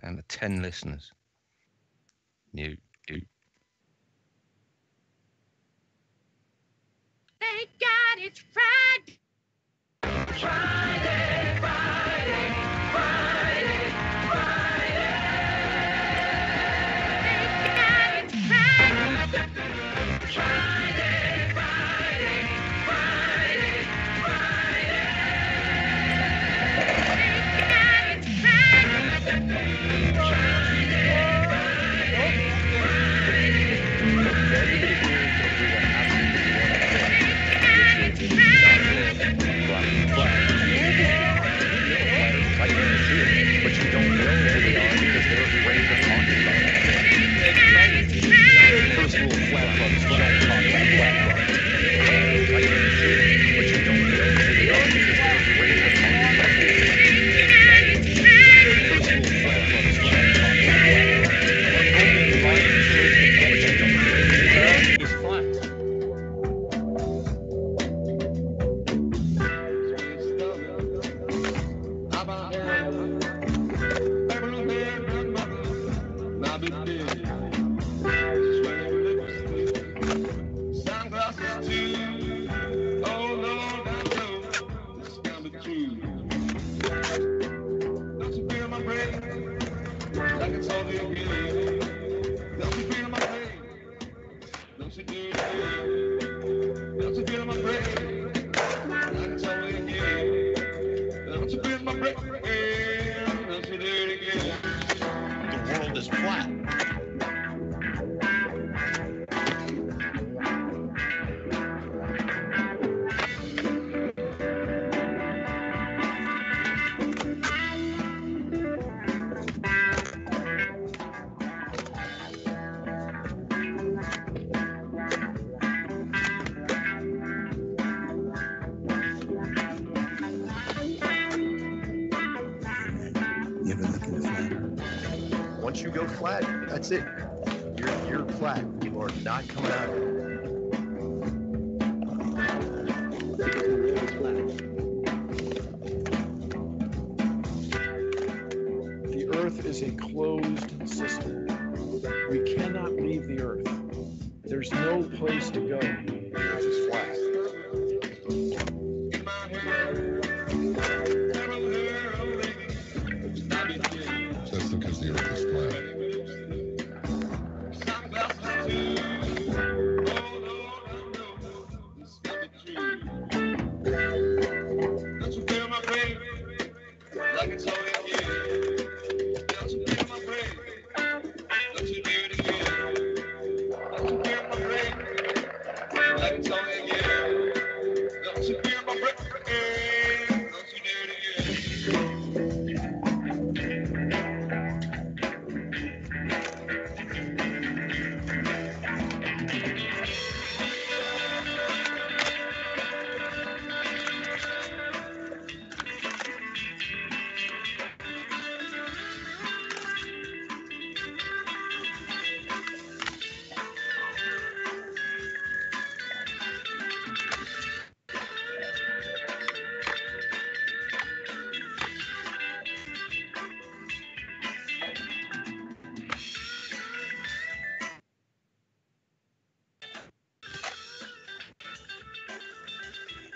Down to 10 listeners. Mute. Thank God it's Friday. Friday, Friday, Friday, Friday. Thank God it's Friday. Friday, Friday, Friday, Friday. Thank God it's Friday. But you don't know who they are because they're afraid of talking about it. First rule of flat clubs, we don't talk about flat clubs. But you don't know who they are because they're afraid of talking about it. First rule of flat clubs, we don't talk about flat clubs. But you don't know who they are is flat. The world is flat. You ever look in the flat? Once you go flat, that's it. You're flat. You are not coming out of it. The Earth is a closed system. We cannot leave the Earth. There's no place to go. The Earth is flat. That's because the Earth is flat.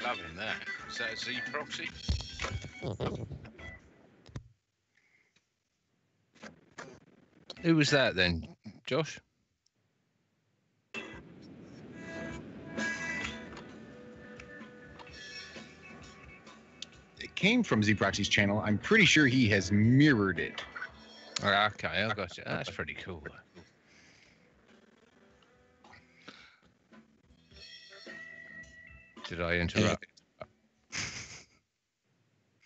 Loving that. Is that a Z proxy? Who was that then, Josh? It came from Z-Proxy's channel. I'm pretty sure he has mirrored it. Oh, okay, I got you. That's pretty cool. Did I interrupt?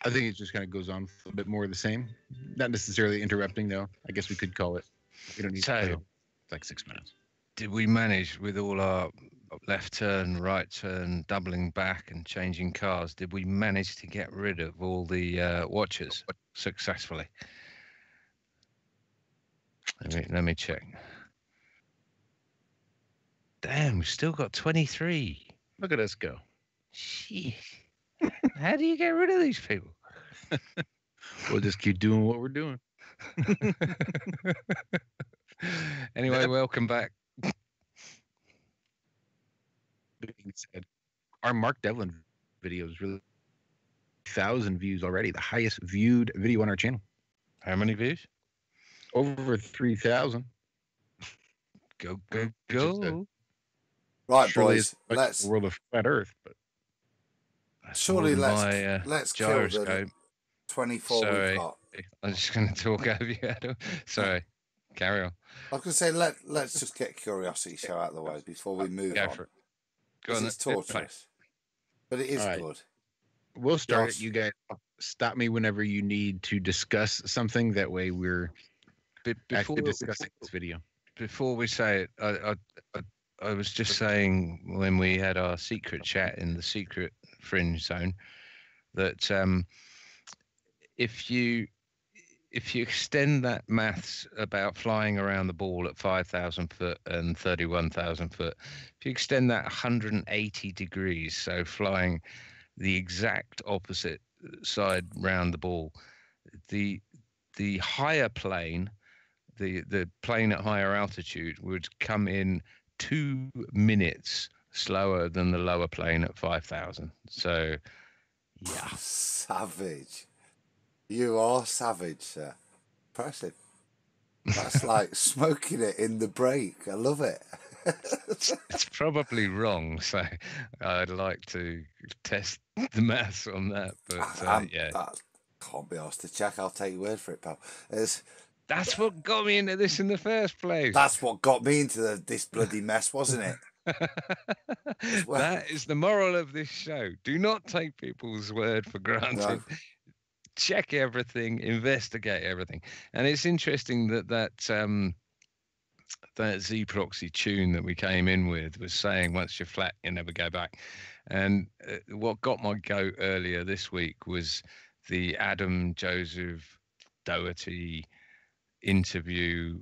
I think it just kind of goes on a bit more of the same. Not necessarily interrupting, though. I guess we could call it. We don't need So- to. It's like 6 minutes. Did we manage with all our left turn, right turn, doubling back and changing cars? Did we manage to get rid of all the watchers successfully? Let me check. Damn, we've still got 23. Look at us go. Sheesh. How do you get rid of these people? We'll just keep doing what we're doing. Anyway, welcome back. Being said, our Mark Devlin video is really 1,000 views already, the highest viewed video on our channel. How many views? Over 3,000. Go, Which go, is go. Right, Surely boys. it's like Let's the world of flat Earth, but That's surely more than let's my let's kill the gyroscope. 24 we've Sorry. got. I'm just going to talk over you, Adam. Sorry. Carry on. I was going to say let's just get Curiosity Show out of the way before we move Go on. for it. Go Because on. it's then. Yeah, play. torturous, but it is All right. good. we'll start Josh. it. You guys stop me whenever you need to discuss something. That way we're Before actually discussing this video. before we say it, I was just saying when we had our secret chat in the secret fringe zone that if you extend that maths about flying around the ball at 5,000 foot and 31,000 foot, if you extend that 180 degrees, so flying the exact opposite side round the ball, the higher plane, the plane at higher altitude would come in 2 minutes slower than the lower plane at 5,000. So, yeah. Savage. You are savage, sir. Impressive. That's like smoking it in the break. I love it. It's probably wrong, so I'd like to test the maths on that. But yeah, I can't be asked to check. I'll take your word for it, pal. that's what got me into this in the first place. That's what got me into this bloody mess, wasn't it? Well- That is the moral of this show. Do not take people's word for granted. No. Check everything, investigate everything. And it's interesting that Z proxy tune that we came in with was saying once you're flat, you never go back. And what got my goat earlier this week was the Adam Joseph Doherty interview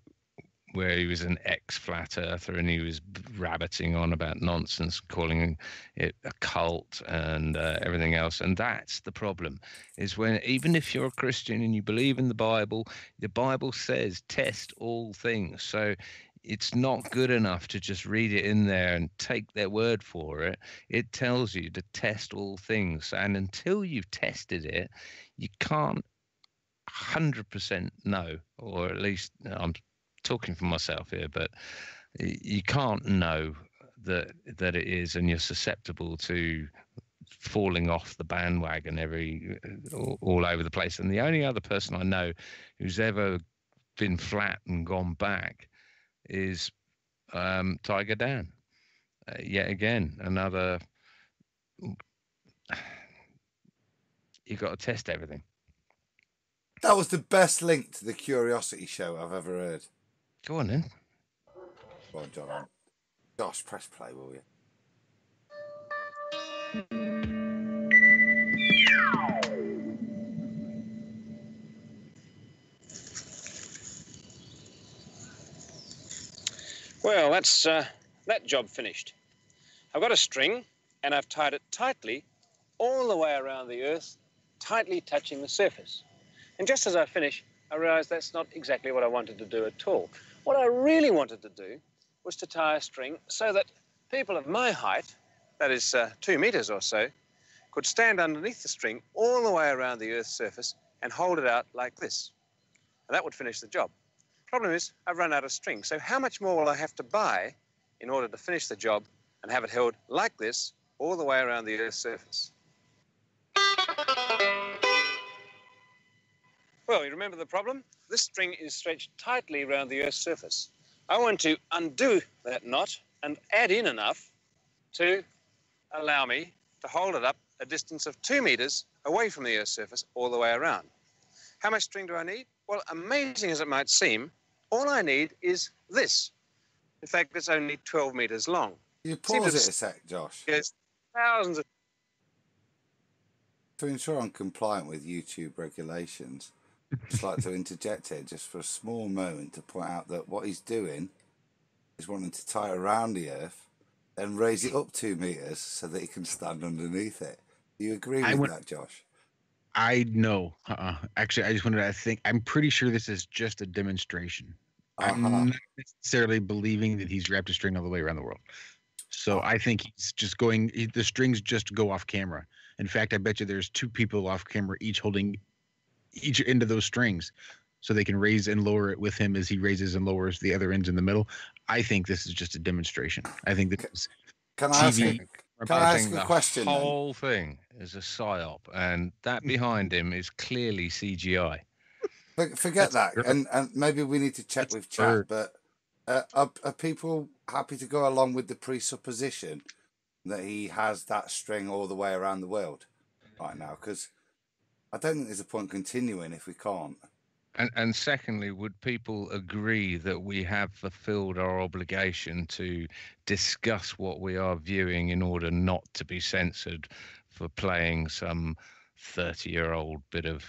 where he was an ex-flat earther and he was rabbiting on about nonsense, calling it a cult and everything else. And that's the problem, is when even if you're a Christian and you believe in the Bible says test all things. So it's not good enough to just read it in there and take their word for it. It tells you to test all things. And until you've tested it, you can't 100% know, or at least I'm talking for myself here, but you can't know that it is, and you're susceptible to falling off the bandwagon all over the place. And the only other person I know who's ever been flat and gone back is Tiger Dan. Yet again, another. You got to test everything. That was the best link to the Curiosity Show I've ever heard. Go on then. Go on, John. Josh, press play, will you? Well, that's that job finished. I've got a string and I've tied it tightly all the way around the Earth, tightly touching the surface. And just as I finish, I realised that's not exactly what I wanted to do at all. What I really wanted to do was to tie a string so that people of my height, that is 2 meters or so, could stand underneath the string all the way around the Earth's surface and hold it out like this. And that would finish the job. Problem is, I've run out of string. So how much more will I have to buy in order to finish the job and have it held like this all the way around the Earth's surface? Well, you remember the problem? This string is stretched tightly around the Earth's surface. I want to undo that knot and add in enough to allow me to hold it up a distance of 2 meters away from the Earth's surface all the way around. How much string do I need? Well, amazing as it might seem, all I need is this. In fact, it's only 12 meters long. You pause it a sec, Josh. There's thousands of... To ensure I'm compliant with YouTube regulations, I'd just like to interject here just for a small moment to point out that what he's doing is wanting to tie it around the Earth and raise it up 2 meters so that he can stand underneath it. Do you agree with that, Josh? I know. Actually, I just wanted to think. I'm pretty sure this is just a demonstration. I'm not necessarily believing that he's wrapped a string all the way around the world. So I think he's just going. The strings just go off camera. In fact, I bet you there's two people off camera, each holding each end of those strings, so they can raise and lower it with him as he raises and lowers the other ends in the middle. I think this is just a demonstration. I think this is Can I ask, TV. can I ask a the question then? whole thing is a psyop, and that behind him is clearly CGI. Forget that, That's and maybe we need to check That's with chat. But are people happy to go along with the presupposition that he has that string all the way around the world right now? Because I don't think there's a point continuing if we can't. And secondly, would people agree that we have fulfilled our obligation to discuss what we are viewing in order not to be censored for playing some 30-year-old bit of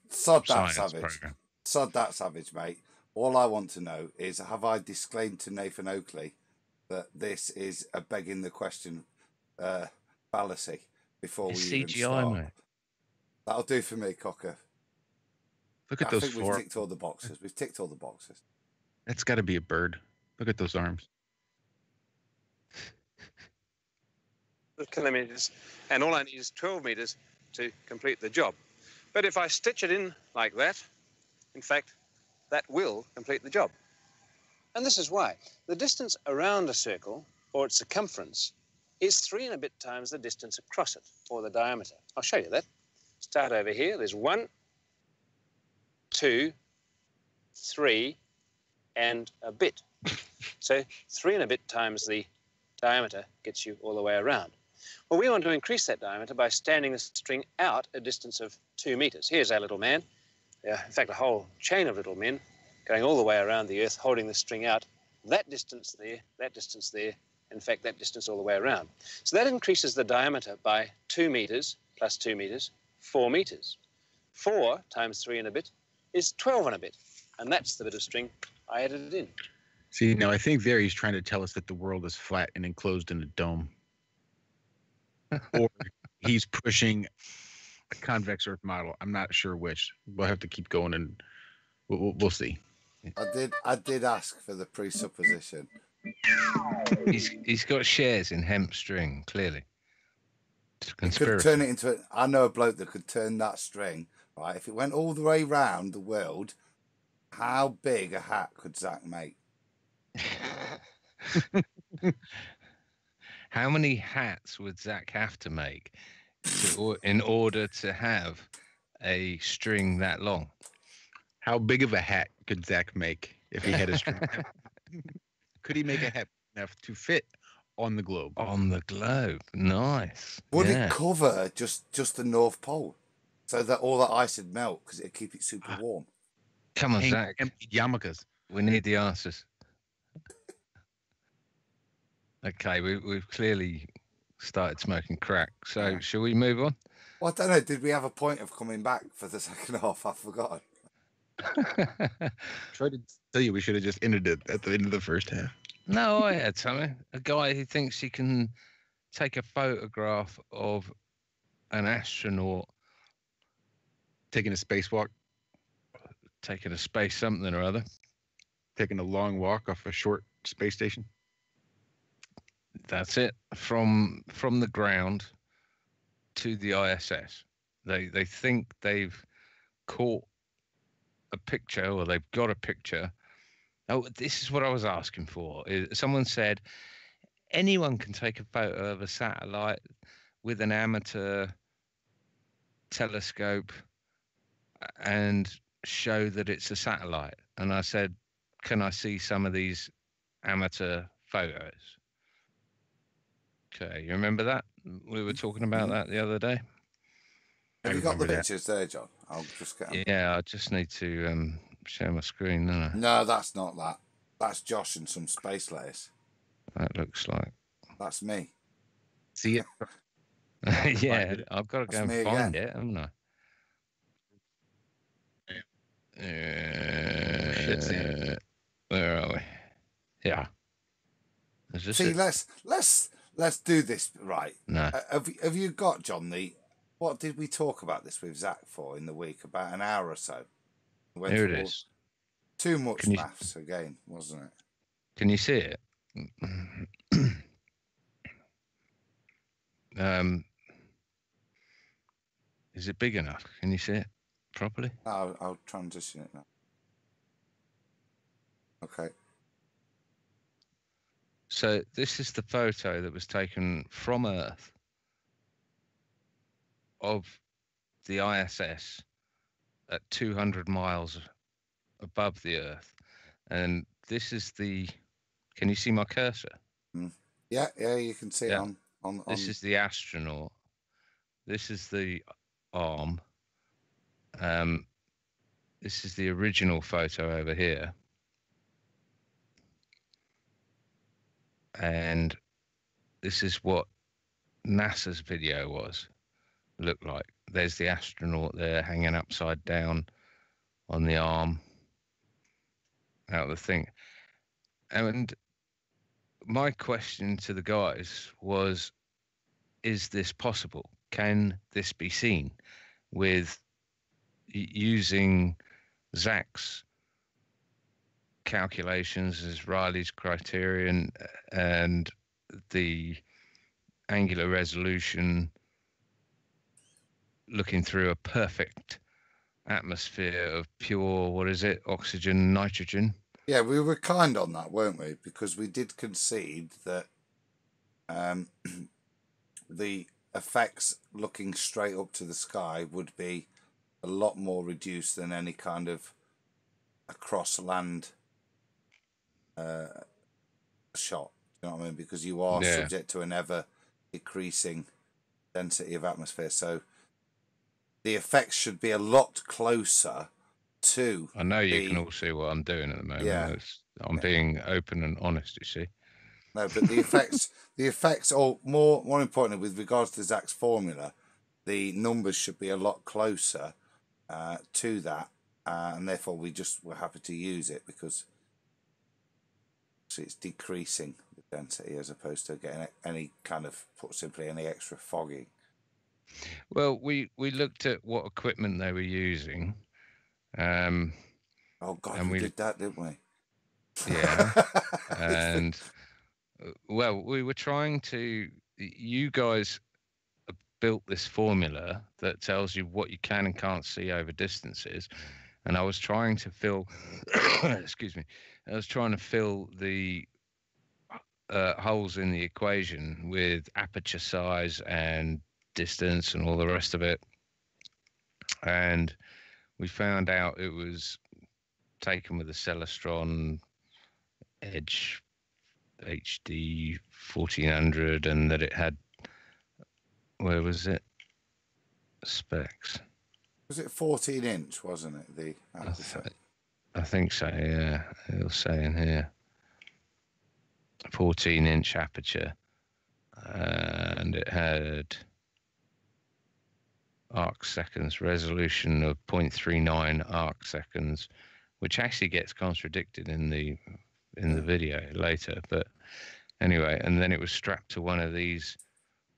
Sod that science savage. program? Sod that savage, mate. All I want to know is, have I disclaimed to Nathan Oakley that this is a begging the question fallacy before It's we even CGI, start? mate. That'll do for me, Cocker. Look at I those think we've four. ticked all the boxes. We've ticked all the boxes. That's got to be a bird. Look at those arms. Kilometers, and all I need is 12 meters to complete the job. But if I stitch it in like that, in fact, that will complete the job. And this is why. The distance around a circle, or its circumference, is 3 and a bit times the distance across it, or the diameter. I'll show you that. Start over here. There's 1, 2, 3, and a bit. So 3 and a bit times the diameter gets you all the way around. Well, we want to increase that diameter by standing the string out a distance of 2 meters. Here's our little man. In fact, a whole chain of little men going all the way around the Earth, holding the string out. That distance there, in fact, that distance all the way around. So that increases the diameter by 2 meters plus 2 meters, 4 meters. 4 times 3 and a bit is 12 and a bit. And that's the bit of string I added in. See, now I think there he's trying to tell us that the world is flat and enclosed in a dome. Or he's pushing a convex Earth model. I'm not sure which. We'll have to keep going and we'll see. I did ask for the presupposition. He's got shares in hemp string, clearly. It's a He could conspiracy. turn it into I know a bloke that could turn that string, right? If it went all the way round the world, how big a hat could Zack make? How many hats would Zack have to make in order to have a string that long? How big of a hat could Zack make if he had a string? Could he make a hat enough to fit on the globe? On the globe. Nice. Would Yeah. it cover just the North Pole so that all that ice would melt because it'd keep it super warm? Come on, Hang Zack. empty yarmulkes. We need the answers. Okay, we've clearly started smoking crack. So, Yeah. shall we move on? Well, I don't know. Did we have a point of coming back for the second half? I've forgotten. Tried to tell you we should have just ended it at the end of the first half. No, I had something. A guy who thinks he can take a photograph of an astronaut Taking a spacewalk, taking a space something or other. taking a long walk off a short space station. That's it. From the ground to the ISS. They think they've caught a picture, or they've got a picture. Oh, this is what I was asking for. Someone said anyone can take a photo of a satellite with an amateur telescope and show that it's a satellite. And I said, can I see some of these amateur photos? Okay, you remember that? We were talking about that the other day. Have I you got the remember that. pictures there, John? I'll just get them. Yeah, I just need to share my screen, don't I? No, that's not that. That's Josh and some space lettuce. That looks like. That's me. See it? Yeah, I've got to go That's me and find again. it, haven't I? Shit, Sam. Where are we? Yeah. Is this See, it? let's do this right. No. Have you got, John, the What did we talk about this with Zack for in the week? About an hour or so. We went Here it through is. too much Can you- maths again, wasn't it? Can you see it? Is it big enough? Can you see it properly? I'll transition it now. Okay. So this is the photo that was taken from Earth of the ISS at 200 miles above the Earth. And this is the, can you see my cursor? Yeah, you can see Yeah. it on. This is the astronaut. This is the arm. This is the original photo over here. And this is what NASA's video looked like. There's the astronaut there hanging upside down on the arm out of the thing. And my question to the guys was, is this possible? Can this be seen with using Zack's calculations as Riley's criterion and the angular resolution, looking through a perfect atmosphere of pure, what is it, oxygen, nitrogen? Yeah, we were kind on that, weren't we? Because we did concede that the effects looking straight up to the sky would be a lot more reduced than any kind of across land shot. You know what I mean? Because you are Yeah. subject to an ever decreasing density of atmosphere. So the effects should be a lot closer to. I know you can all see what I'm doing at the moment. Yeah. I'm being open and honest, you see. No, but the effects, or more importantly, with regards to Zack's formula, the numbers should be a lot closer to that, and therefore we just were happy to use it because it's decreasing the density as opposed to getting any kind of, put simply, any extra fogging. Well, we looked at what equipment they were using. Oh God, And we we- did that, didn't we? Yeah. And well, we were trying to, you guys built this formula that tells you what you can and can't see over distances, and I was trying to fill excuse me, I was trying to fill the holes in the equation with aperture size and distance and all the rest of it, and we found out it was taken with a Celestron Edge HD 1400, and that it had, where was it, specs? Was it 14-inch, wasn't it? The aperture? I think so, yeah. It'll say in here 14-inch aperture, and it had arc seconds, resolution of 0.39 arc seconds, which actually gets contradicted in the video later. But anyway, and then it was strapped to one of these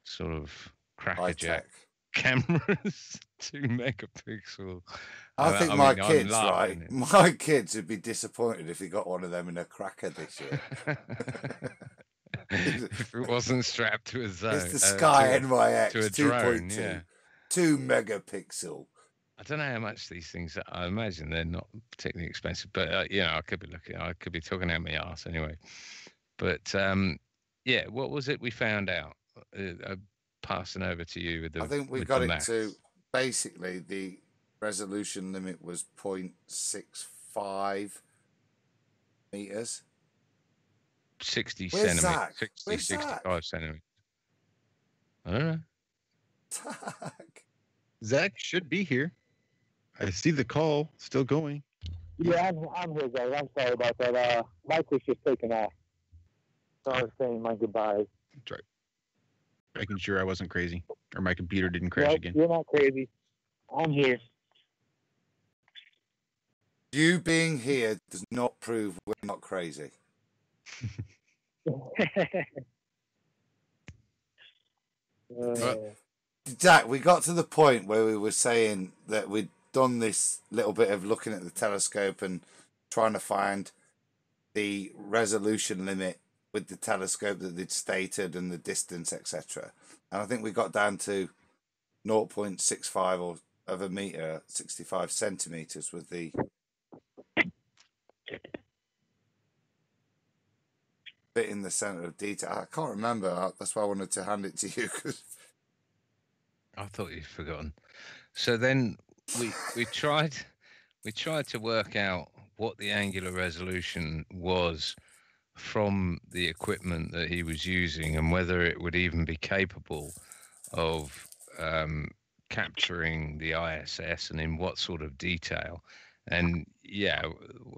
sort of crackerjack High-tech. cameras, 2 megapixel. I think mean, my I'm kids, laughing. right? My kids would be disappointed if he got one of them in a cracker this year. If it wasn't strapped to a zone. It's the Sky to NYX a drone, 2.2, yeah. 2 megapixel. I don't know how much these things are. I imagine they're not particularly expensive, but I could be talking out my arse anyway. But yeah, what was it we found out? Passing over to you with the. I think we with got the it maths. to basically the resolution limit was 0.65 meters. 60 Where's centimeters, Zack? 60, Where's Zack? 65 centimeters. I don't know. Zack. Zach should be here. I see the call still going. Yeah, I'm here, guys. I'm sorry about that. Mike was just taking off. So I was saying my goodbyes. That's right. Making sure I wasn't crazy or my computer didn't crash Nope, again. you're not crazy. I'm here. You being here does not prove we're not crazy. Jack, we got to the point where we were saying that we'd done this little bit of looking at the telescope and trying to find the resolution limit with the telescope that they'd stated and the distance, etc. And I think we got down to 0.65 or of a meter, 65 centimeters with the bit in the center of detail. I can't remember. That's why I wanted to hand it to you. Cause... I thought you'd forgotten. So then we tried to work out what the angular resolution was from the equipment that he was using and whether it would even be capable of capturing the ISS and in what sort of detail. And yeah,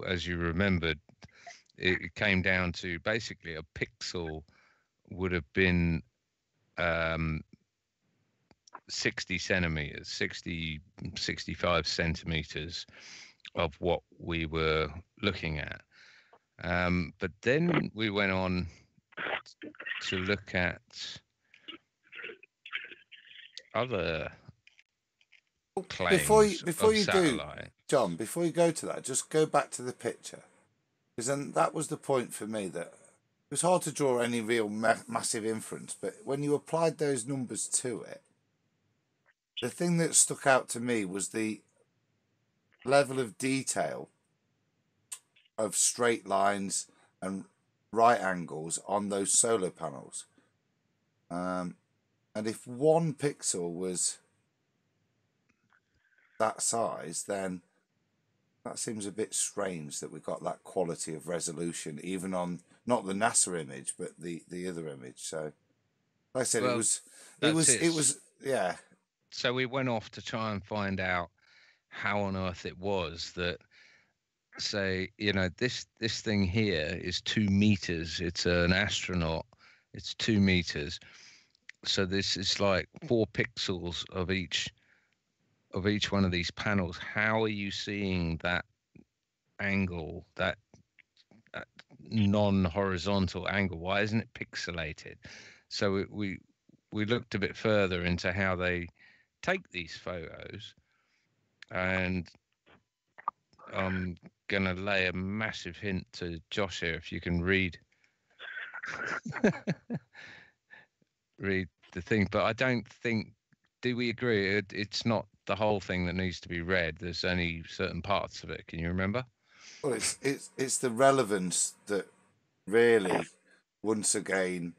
as you remembered, it came down to basically a pixel would have been 60 centimeters, 65 centimeters of what we were looking at. But then we went on to look at other claims before you do, satellite. John, before you go to that, just go back to the picture, because then that was the point for me, that it was hard to draw any real massive inference, but when you applied those numbers to it, the thing that stuck out to me was the level of detail of straight lines and right angles on those solar panels. And if one pixel was that size, then that seems a bit strange that we got that quality of resolution, even on not the NASA image, but the other image. So, like I said, Well, it was, yeah. So we went off to try and find out how on earth it was that, say, this thing here is 2 meters. It's an astronaut. It's 2 meters. So this is like 4 pixels of each one of these panels. How are you seeing that angle, that non-horizontal angle? Why isn't it pixelated? So we looked a bit further into how they take these photos, and I'm gonna lay a massive hint to Josh here. If you can read read the thing, but I don't think. Do we agree? It's not the whole thing that needs to be read. There's only certain parts of it. Can you remember? Well, it's the relevance that really, once again,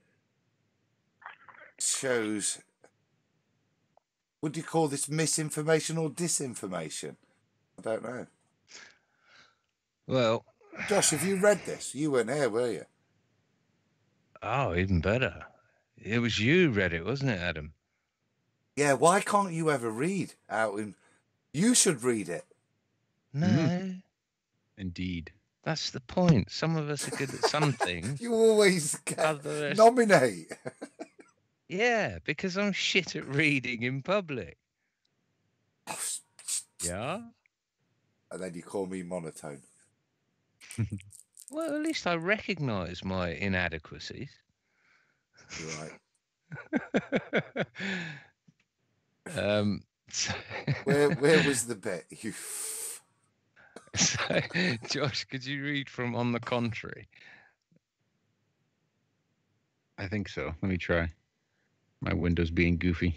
shows. Would you call this misinformation or disinformation? I don't know. Well, Josh, have you read this? You weren't here, were you? oh, even better. It was you read it, wasn't it, Adam? Yeah, why can't you ever read out in... You should read it. No. Indeed. That's the point. Some of us are good at something. You always get Others... nominate. Yeah, because I'm shit at reading in public. Yeah? And then you call me monotone. Well, at least I recognise my inadequacies. You're right. So... Where was the bit? You... So, Josh, could you read from On the Contrary? I think so. Let me try. My window's being goofy.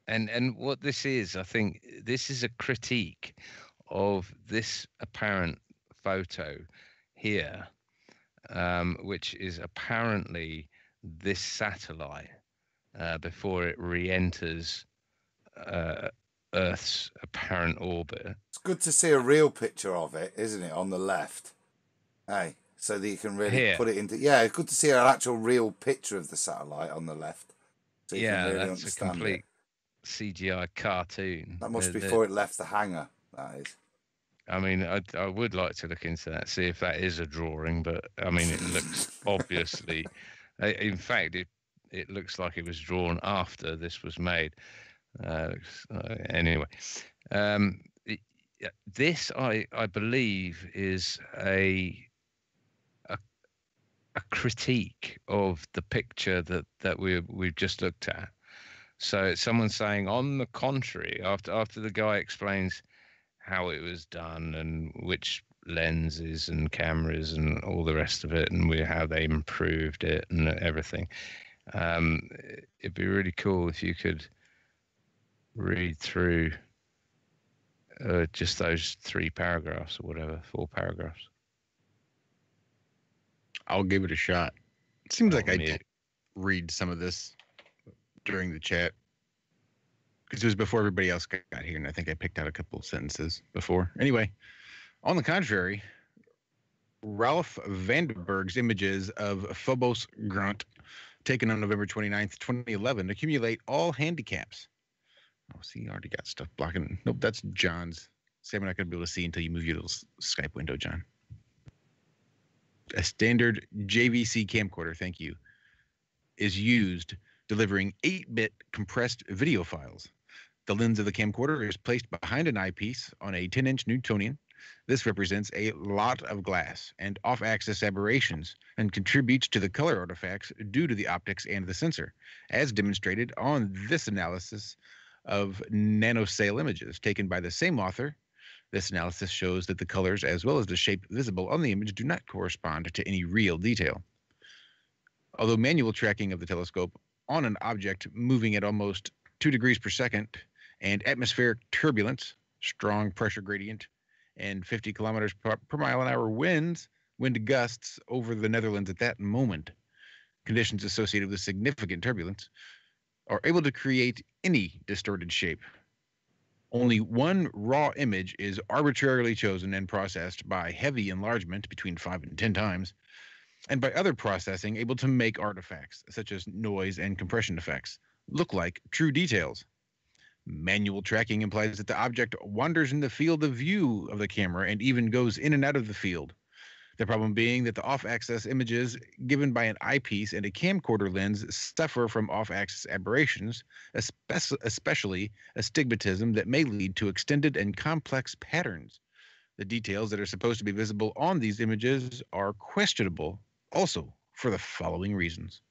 And what this is, I think this is a critique of this apparent photo here, which is apparently this satellite before it re-enters Earth's apparent orbit. It's good to see a real picture of it, isn't it, on the left? Hey, so that you can really Here. put it into... Yeah, it's good to see an actual real picture of the satellite on the left. So you Yeah, can really that's a understand complete it. CGI cartoon. That must be before it left the hangar, that is. I mean, I would like to look into that, see if that is a drawing, but I mean, it looks obviously... In fact, it looks like it was drawn after this was made. Anyway, this I believe is a critique of the picture that we've just looked at. So it's someone saying, on the contrary, after the guy explains how it was done and which lenses and cameras and all the rest of it, and how they improved it and everything. It'd be really cool if you could read through just those 3 paragraphs or whatever, 4 paragraphs. I'll give it a shot. It seems like I mute. did read some of this during the chat because it was before everybody else got here, and I think I picked out a couple of sentences before. Anyway, on the contrary, Ralph Vandenberg's images of Phobos Grunt, taken on November 29th, 2011, accumulate all handicaps. Oh, see, you already got stuff blocking. Nope, that's John's. See, I'm not going to be able to see until you move your little Skype window, John. A standard JVC camcorder, thank you, is used delivering 8-bit compressed video files. The lens of the camcorder is placed behind an eyepiece on a 10-inch Newtonian. This represents a lot of glass and off-axis aberrations and contributes to the color artifacts due to the optics and the sensor, as demonstrated on this analysis of nanoscale images taken by the same author. This analysis shows that the colors as well as the shape visible on the image do not correspond to any real detail. Although manual tracking of the telescope on an object moving at almost 2 degrees per second and atmospheric turbulence, strong pressure gradient, and 50 kilometers per mile an hour wind gusts over the Netherlands at that moment, conditions associated with significant turbulence, are able to create any distorted shape. Only one raw image is arbitrarily chosen and processed by heavy enlargement between 5 and 10 times, and by other processing able to make artifacts, such as noise and compression effects, look like true details. Manual tracking implies that the object wanders in the field of view of the camera and even goes in and out of the field. The problem being that the off-axis images given by an eyepiece and a camcorder lens suffer from off-axis aberrations, especially astigmatism that may lead to extended and complex patterns. The details that are supposed to be visible on these images are questionable also for the following reasons.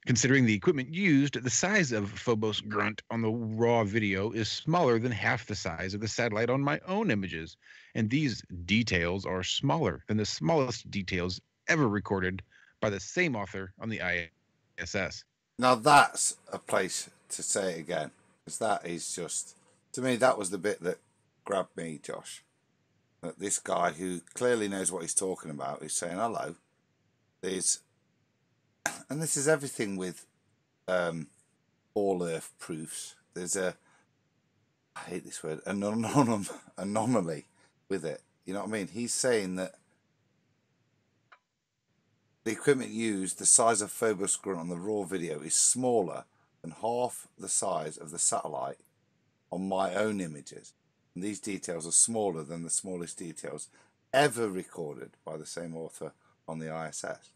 Considering the equipment used, the size of Phobos Grunt on the raw video is smaller than half the size of the satellite on my own images, and these details are smaller than the smallest details ever recorded by the same author on the ISS. Now that's a place to say it again, because that is just, to me, that was the bit that grabbed me, Josh. That this guy who clearly knows what he's talking about is saying, hello, and this is everything with all Earth proofs. There's I hate this word, an anomaly with it. You know what I mean? He's saying that the equipment used, the size of Phobos Grunt on the raw video, is smaller than half the size of the satellite on my own images. And these details are smaller than the smallest details ever recorded by the same author on the ISS.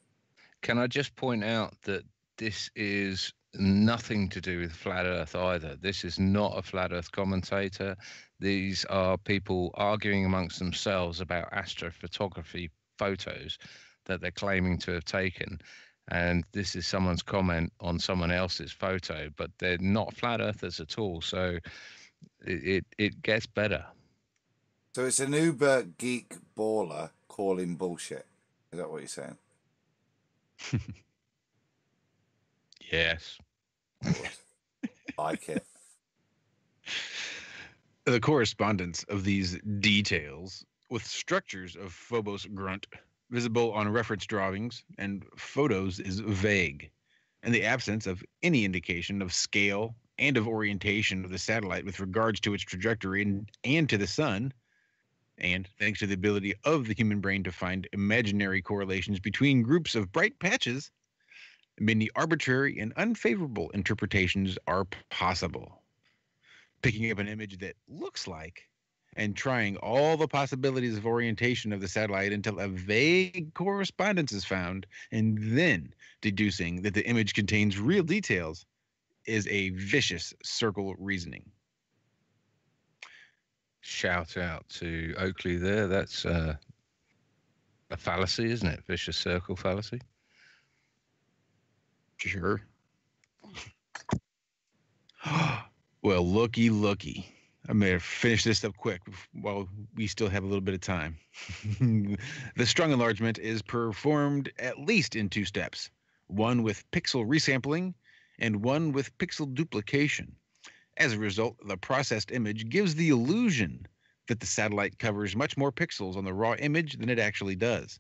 Can I just point out that this is nothing to do with Flat Earth either? This is not a Flat Earth commentator. These are people arguing amongst themselves about astrophotography photos that they're claiming to have taken. And this is someone's comment on someone else's photo, but they're not Flat Earthers at all. So it gets better. So it's an Uber geek baller calling bullshit. Is that what you're saying? Yes. Like it. The correspondence of these details with structures of Phobos Grunt visible on reference drawings and photos is vague, and the absence of any indication of scale and of orientation of the satellite with regards to its trajectory and to the sun, and thanks to the ability of the human brain to find imaginary correlations between groups of bright patches, many arbitrary and unfavorable interpretations are possible. Picking up an image that looks like and trying all the possibilities of orientation of the satellite until a vague correspondence is found, and then deducing that the image contains real details is a vicious circle reasoning. Shout out to Oakley there. That's a fallacy, isn't it? Vicious circle fallacy. Sure. Well, looky. I'm going to finish this up quick while we still have a little bit of time. The strung enlargement is performed at least in 2 steps, one with pixel resampling and one with pixel duplication. As a result, the processed image gives the illusion that the satellite covers much more pixels on the raw image than it actually does.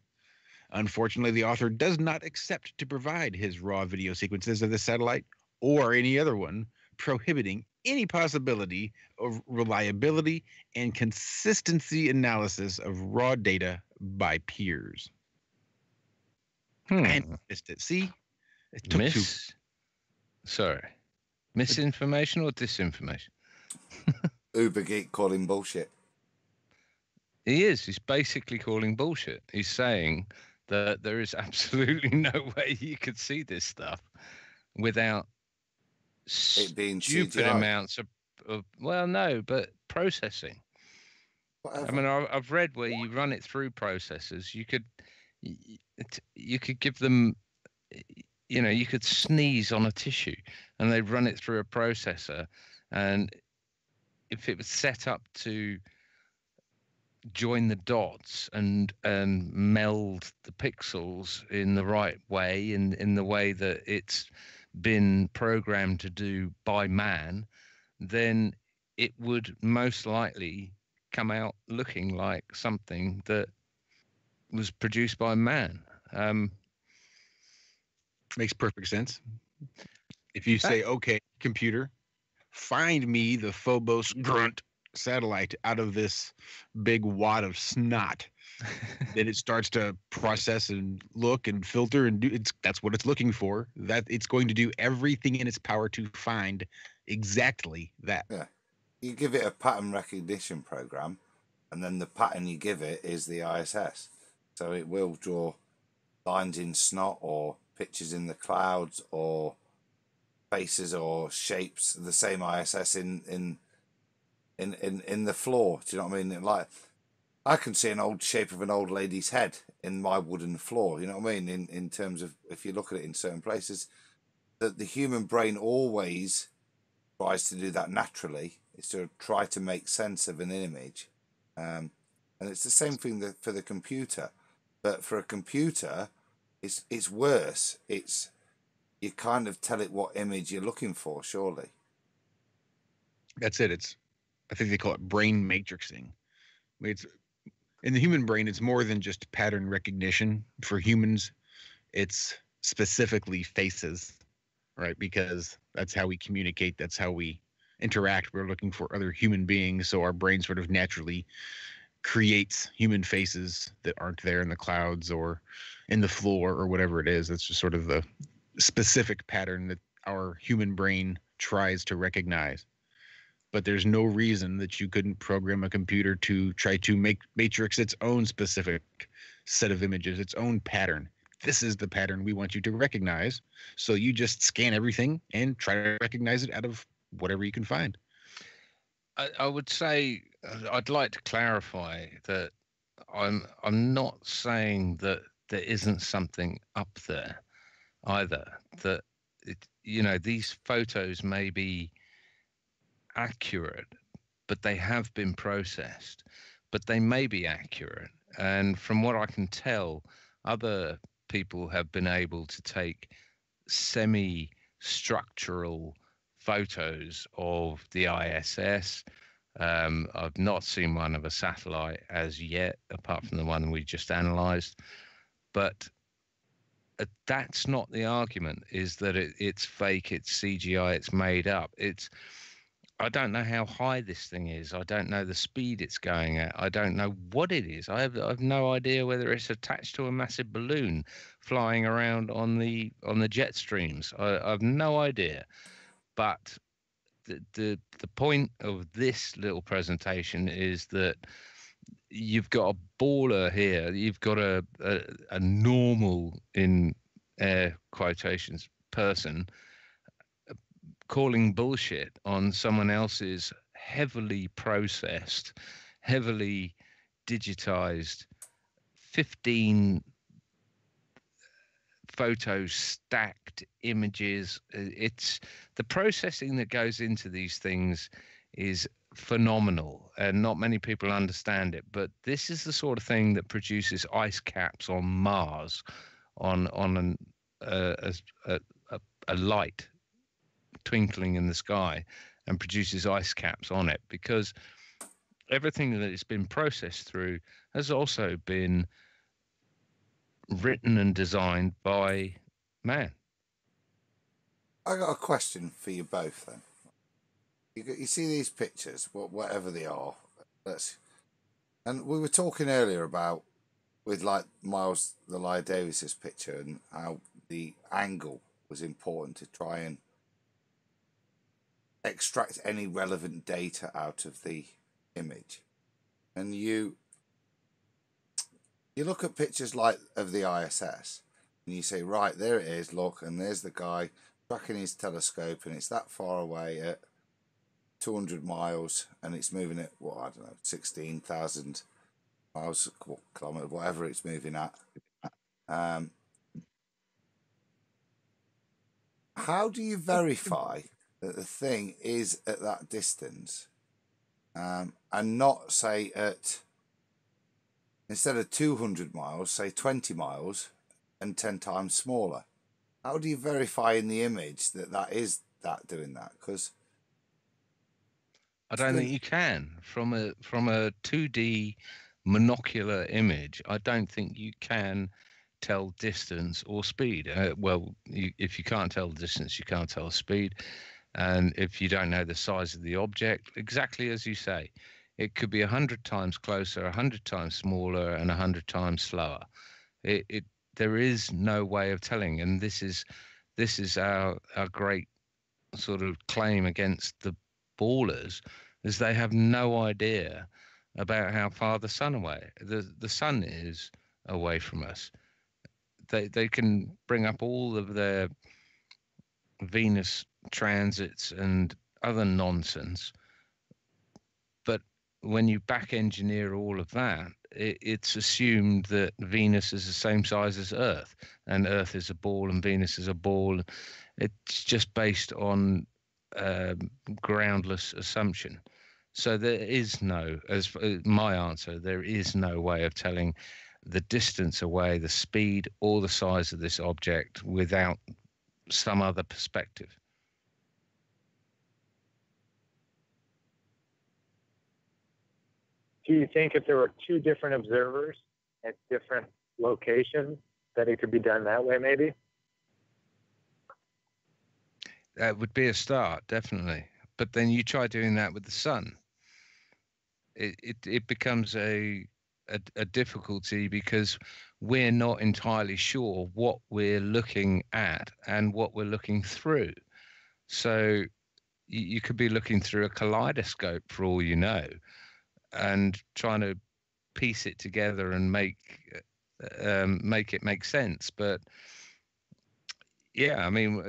Unfortunately, the author does not accept to provide his raw video sequences of the satellite or any other one, prohibiting any possibility of reliability and consistency analysis of raw data by peers. I missed it. See? It took Misinformation or disinformation? Uber geek calling bullshit. He is. He's basically calling bullshit. He's saying that there is absolutely no way you could see this stuff without It being stupid CGI. amounts of well, no, but processing. Whatever. I mean, I've read where you run it through processors. You could give them, you could sneeze on a tissue, and they'd run it through a processor, and if it was set up to join the dots and meld the pixels in the right way, in the way that it's been programmed to do by man, then it would most likely come out looking like something that was produced by man. Makes perfect sense. If you say, okay, computer, find me the Phobos grunt satellite out of this big wad of snot, then it starts to process and look and filter and do that's what it's looking for. That it's going to do everything in its power to find exactly that. Yeah. You give it a pattern recognition program, and then the pattern you give it is the ISS. So it will draw lines in snot or pictures in the clouds or faces or shapes, the same ISS in the floor. Do you know what I mean? Like, I can see an old shape of an old lady's head in my wooden floor. You know what I mean? In terms of, if you look at it in certain places, that the human brain always tries to do that naturally, is to try to make sense of an image. And it's the same thing for the computer. But for a computer, it's worse. It's, you kind of tell it what image you're looking for, surely. That's it. I think they call it brain matrixing. It's in the human brain, it's more than just pattern recognition. For humans, it's specifically faces, right? Because that's how we communicate. That's how we interact. We're looking for other human beings. So our brain sort of naturally creates human faces that aren't there in the clouds or in the floor or whatever it is. That's just sort of the specific pattern that our human brain tries to recognize. But there's no reason that you couldn't program a computer to try to matrix its own specific set of images, its own pattern. This is the pattern we want you to recognize. So you just scan everything and try to recognize it out of whatever you can find. I would say, I'd like to clarify that I'm not saying that there isn't something up there either. That these photos may be accurate, but they have been processed, but they may be accurate. And from what I can tell, other people have been able to take semi-structural photos of the ISS. I've not seen one of a satellite as yet, apart from the one we just analyzed. But that's not the argument, is that it's fake, it's CGI, it's made up. I don't know how high this thing is. I don't know the speed it's going at. I don't know what it is. I have no idea whether it's attached to a massive balloon flying around on the jet streams. I have no idea. But the point of this little presentation is that you've got a baller here. You've got a normal, in air quotations, person calling bullshit on someone else's heavily processed, heavily digitized 15 photos, stacked images. It's the processing that goes into these things is phenomenal, and not many people understand it. But this is the sort of thing that produces ice caps on Mars, on a light twinkling in the sky, and produces ice caps on it, because everything that it's been processed through has also been written and designed by man. I got a question for you both then. You see these pictures, whatever they are. And we were talking earlier about with like Miles the Lie Davis's picture and how the angle was important to try and extract any relevant data out of the image. And you look at pictures like of the ISS and you say, right, there it is, look, and there's the guy tracking his telescope, and it's that far away at 200 miles, and it's moving at, well, I don't know, 16,000 miles, kilometers, whatever it's moving at. How do you verify that the thing is at that distance, and not say at, instead of 200 miles, say 20 miles and 10 times smaller? How do you verify in the image that that is that doing that? Because I don't think you can from a 2D monocular image. I don't think you can tell distance or speed. If you can't tell the distance, you can't tell the speed. And if you don't know the size of the object, exactly as you say, it could be 100 times closer, 100 times smaller, and 100 times slower. There is no way of telling, and this is our great sort of claim against the ballers, is they have no idea about how far the sun away. The sun is away from us. They can bring up all of their Venus transits and other nonsense, but when you back engineer all of that, it's assumed that Venus is the same size as Earth, and Earth is a ball and Venus is a ball. It's just based on groundless assumption. So there is no, as my answer, there is no way of telling the distance away, the speed, or the size of this object without some other perspective. Do you think if there were two different observers at different locations that it could be done that way, maybe? That would be a start, definitely. But then you try doing that with the sun. It becomes a difficulty, because we're not entirely sure what we're looking at and what we're looking through. So you could be looking through a kaleidoscope for all you know, and trying to piece it together and make it make sense. But yeah, I mean,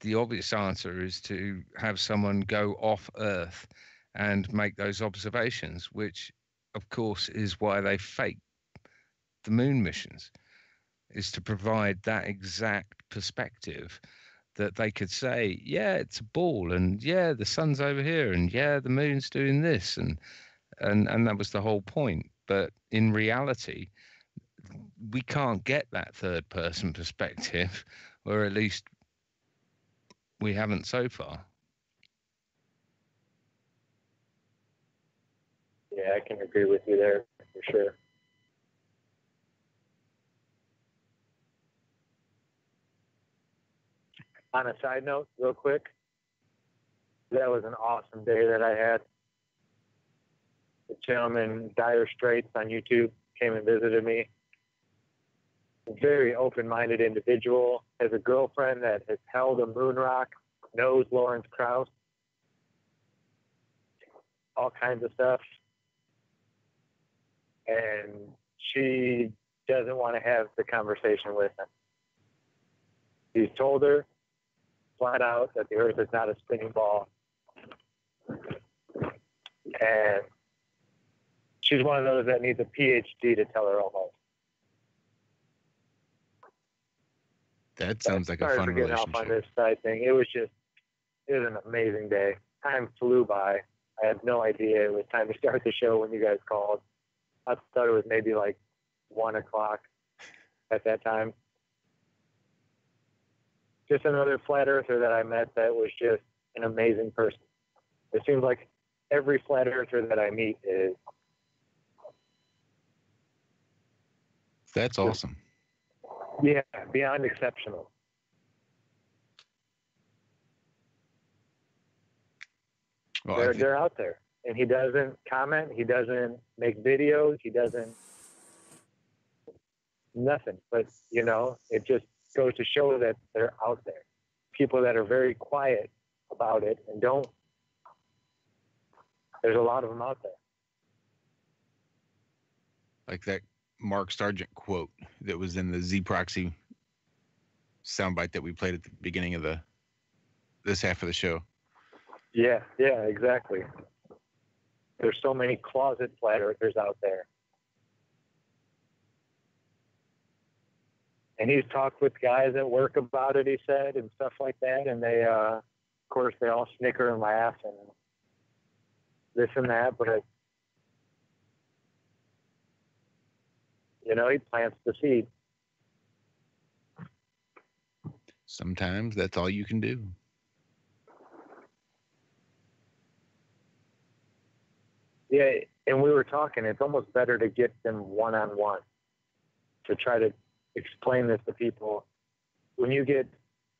the obvious answer is to have someone go off Earth and make those observations, which of course is why they fake the moon missions, is to provide that exact perspective that they could say, yeah, it's a ball, and yeah, the sun's over here, and yeah, the moon's doing this, and that was the whole point. But in reality, we can't get that third person perspective, or at least we haven't so far. Yeah, I can agree with you there for sure. On a side note, real quick, that was an awesome day that I had. The gentleman, Dire Straits on YouTube, came and visited me. A very open-minded individual, has a girlfriend that has held a moon rock, knows Lawrence Krauss, all kinds of stuff. And she doesn't want to have the conversation with him. He's told her flat out that the Earth is not a spinning ball. And she's one of those that needs a PhD to tell her almost. That sounds like a Sorry fun for getting off on relationship. this side thing. It was an amazing day. Time flew by. I had no idea it was time to start the show when you guys called. I thought it was maybe like 1 o'clock at that time. Just another flat earther that I met that was just an amazing person. It seems like every flat earther that I meet is. That's awesome. Yeah, beyond exceptional. Well, They're out there. And he doesn't comment. He doesn't make videos. He doesn't nothing. But, you know, it just goes to show that they're out there. People that are very quiet about it and don't. There's a lot of them out there. like that Mark Sargent quote that was in the Z Proxy soundbite that we played at the beginning of this half of the show. Yeah, exactly. There's so many closet flat earthers out there. And he's talked with guys at work about it, he said, and stuff like that. And they, of course, they all snicker and laugh and this and that. But, you know, he plants the seed. Sometimes that's all you can do. Yeah, and we were talking, it's almost better to get them one-on-one to try to explain this to people. When you get,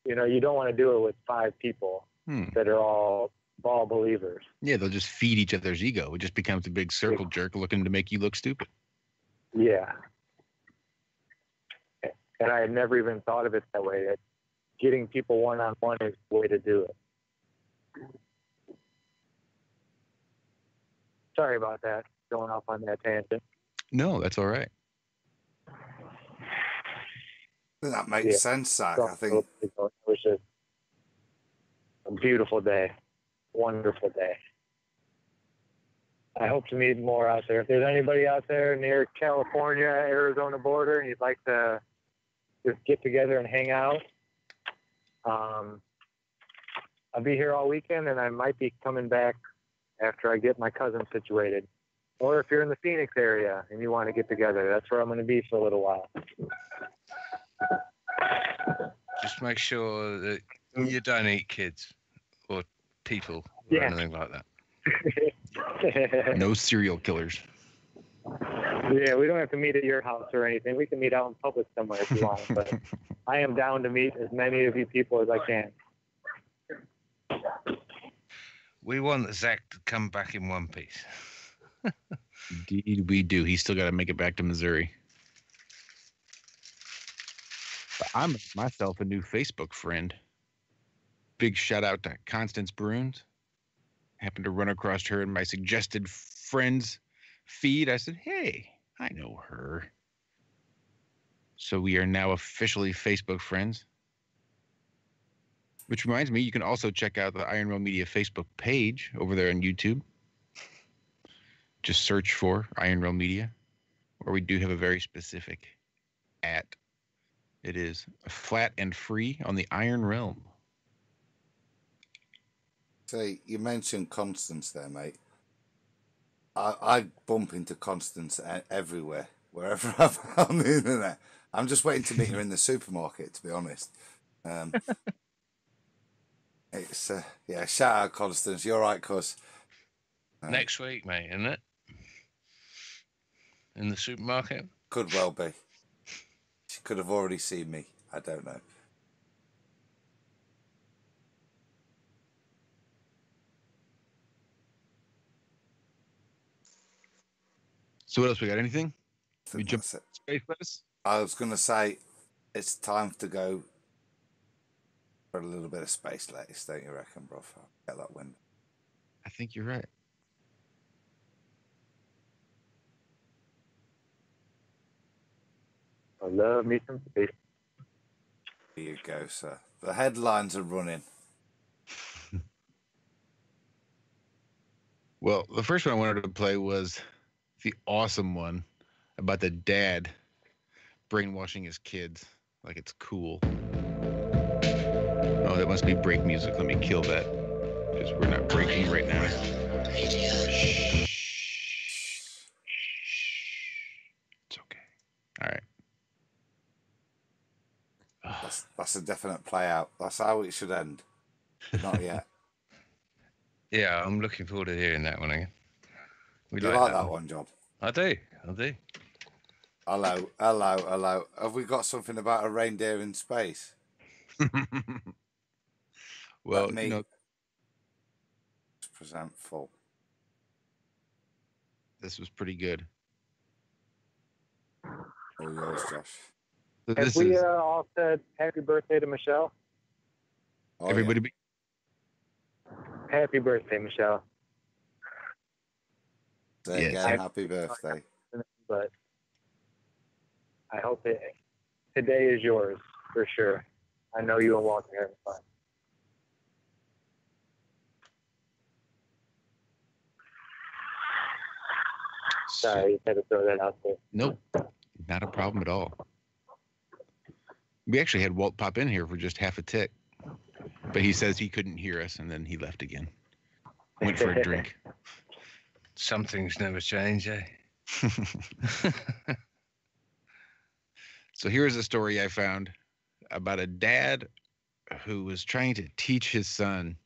you know, you don't want to do it with 5 people that are all ball believers. Yeah, they'll just feed each other's ego. It just becomes a big circle jerk looking to make you look stupid. Yeah. And I had never even thought of it that way. That getting people one-on-one is the way to do it. Sorry about that, going off on that tangent. No, that's all right. I think that makes sense, Zack. I think it was just a beautiful day, wonderful day. I hope to meet more out there. If there's anybody out there near California, Arizona border, and you'd like to just get together and hang out, I'll be here all weekend, and I might be coming back after I get my cousin situated. Or if you're in the Phoenix area and you want to get together, that's where I'm going to be for a little while. Just make sure that you don't eat kids or people or anything like that. No serial killers. Yeah, we don't have to meet at your house or anything. We can meet out in public somewhere if you want. But I am down to meet as many of you people as I can. We want Zack to come back in one piece. Indeed, we do. He's still got to make it back to Missouri. But I'm myself a new Facebook friend. Big shout out to Constance Bruins. Happened to run across her in my suggested friends feed. I said, hey, I know her. So we are now officially Facebook friends. Which reminds me, you can also check out the Iron Rail Media Facebook page over there on YouTube. Just search for Iron Rail Media, where we do have a very specific @ It is flat and free on the Iron Realm. So you mentioned Constance there, mate. I bump into Constance everywhere, wherever I'm on the internet. I'm just waiting to meet her in the supermarket, to be honest. It's yeah, shout out Constance. You're right, cuz. Next week, mate, isn't it? In the supermarket? Could well be. She could have already seen me. I don't know. So what else we got? Anything? I We think jump that's it. space lettuce? I was going to say it's time to go for a little bit of space lettuce, don't you reckon, bro? I'll get that window. I think you're right. I love me some space. Here you go, sir. The headlines are running. Well, the first one I wanted to play was the awesome one about the dad brainwashing his kids like it's cool. must be break music. Let me kill that because we're not breaking right now. It's okay. All right. That's a definite play out. That's how it should end. Not yet. Yeah, I'm looking forward to hearing that one again. We You like that one, John? I do. Hello. Have we got something about a reindeer in space? Well, Let me you know, present full. this was pretty good. All yours, Josh. So Have this we is all said happy birthday to Michelle? Oh, everybody. Be, Happy birthday, Michelle. Say Yes. again, happy birthday. But I hope today is yours for sure. I know you and Walt are having fun. Sorry, just had to throw that out there. Nope, not a problem at all. We actually had Walt pop in here for just half a tick, but he says he couldn't hear us, and then he left again. Went for a drink. Some things never change, eh? So here's a story I found about a dad who was trying to teach his son,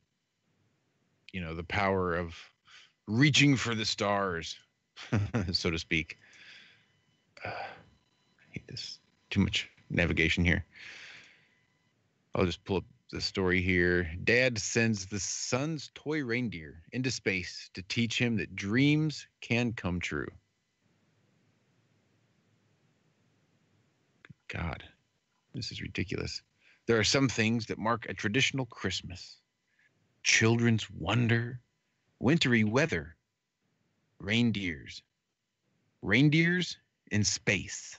you know, the power of reaching for the stars, so to speak. I hate this. Too much navigation here. I'll just pull up the story here. Dad sends the son's toy reindeer into space to teach him that dreams can come true. God, this is ridiculous. There are some things that mark a traditional Christmas. Children's wonder, wintry weather, reindeers. Reindeers in space.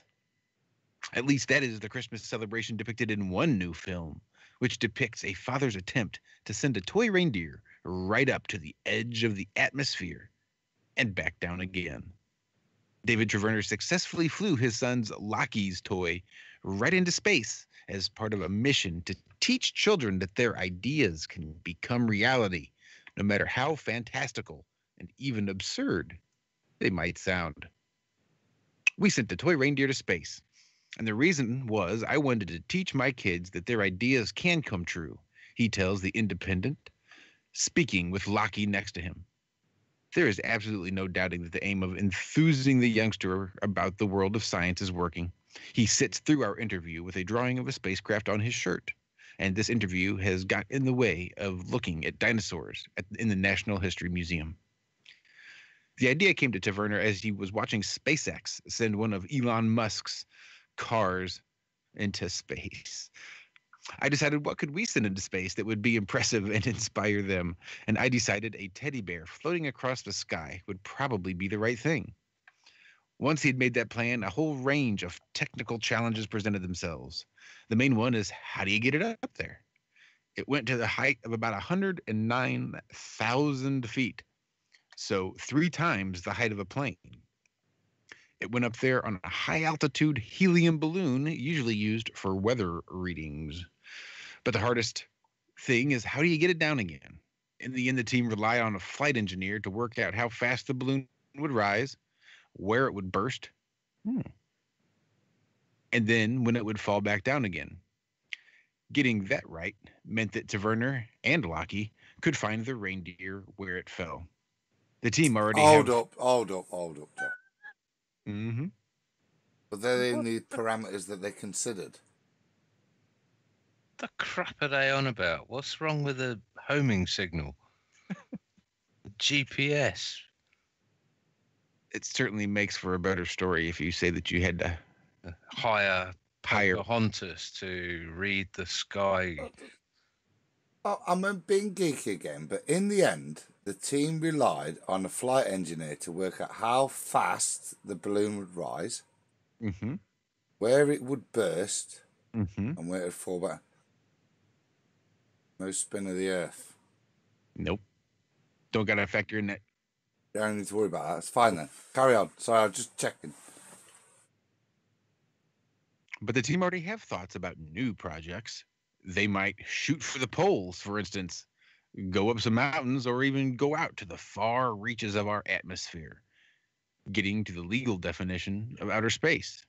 At least that is the Christmas celebration depicted in one new film, which depicts a father's attempt to send a toy reindeer right up to the edge of the atmosphere and back down again. David Traverner successfully flew his son's Lockie's toy right into space as part of a mission to teach children that their ideas can become reality, no matter how fantastical and even absurd they might sound. We sent the toy reindeer to space, and the reason was I wanted to teach my kids that their ideas can come true, he tells The Independent, speaking with Lockie next to him. There is absolutely no doubting that the aim of enthusing the youngster about the world of science is working. He sits through our interview with a drawing of a spacecraft on his shirt, and this interview has got in the way of looking at dinosaurs in the National History Museum. The idea came to Taverner as he was watching SpaceX send one of Elon Musk's cars into space. I decided, what could we send into space that would be impressive and inspire them? And I decided a teddy bear floating across the sky would probably be the right thing. Once he'd made that plan, a whole range of technical challenges presented themselves. The main one is, how do you get it up there? It went to the height of about 109,000 feet, so 3 times the height of a plane. It went up there on a high-altitude helium balloon, usually used for weather readings. But the hardest thing is, how do you get it down again? In the end, the team relied on a flight engineer to work out how fast the balloon would rise, where it would burst, and then when it would fall back down again. Getting that right meant that Taverner and Lockie could find the reindeer where it fell. The team already Hold up, Joe. Mm-hmm. But they're in the parameters that they considered. The crap are they on about? What's wrong with the homing signal? GPS. It certainly makes for a better story if you say that you had to Hire hire. Pocahontas to read the sky. Oh, I'm being geeky again, but in the end, the team relied on a flight engineer to work out how fast the balloon would rise, Mm-hmm. where it would burst, Mm-hmm. and where it would fall back. No spin of the Earth. Nope. Don't got to factor in that. You don't need to worry about that. It's fine then. Carry on. Sorry, I was just checking. But the team already have thoughts about new projects. They might shoot for the poles, for instance, go up some mountains, or even go out to the far reaches of our atmosphere, getting to the legal definition of outer space.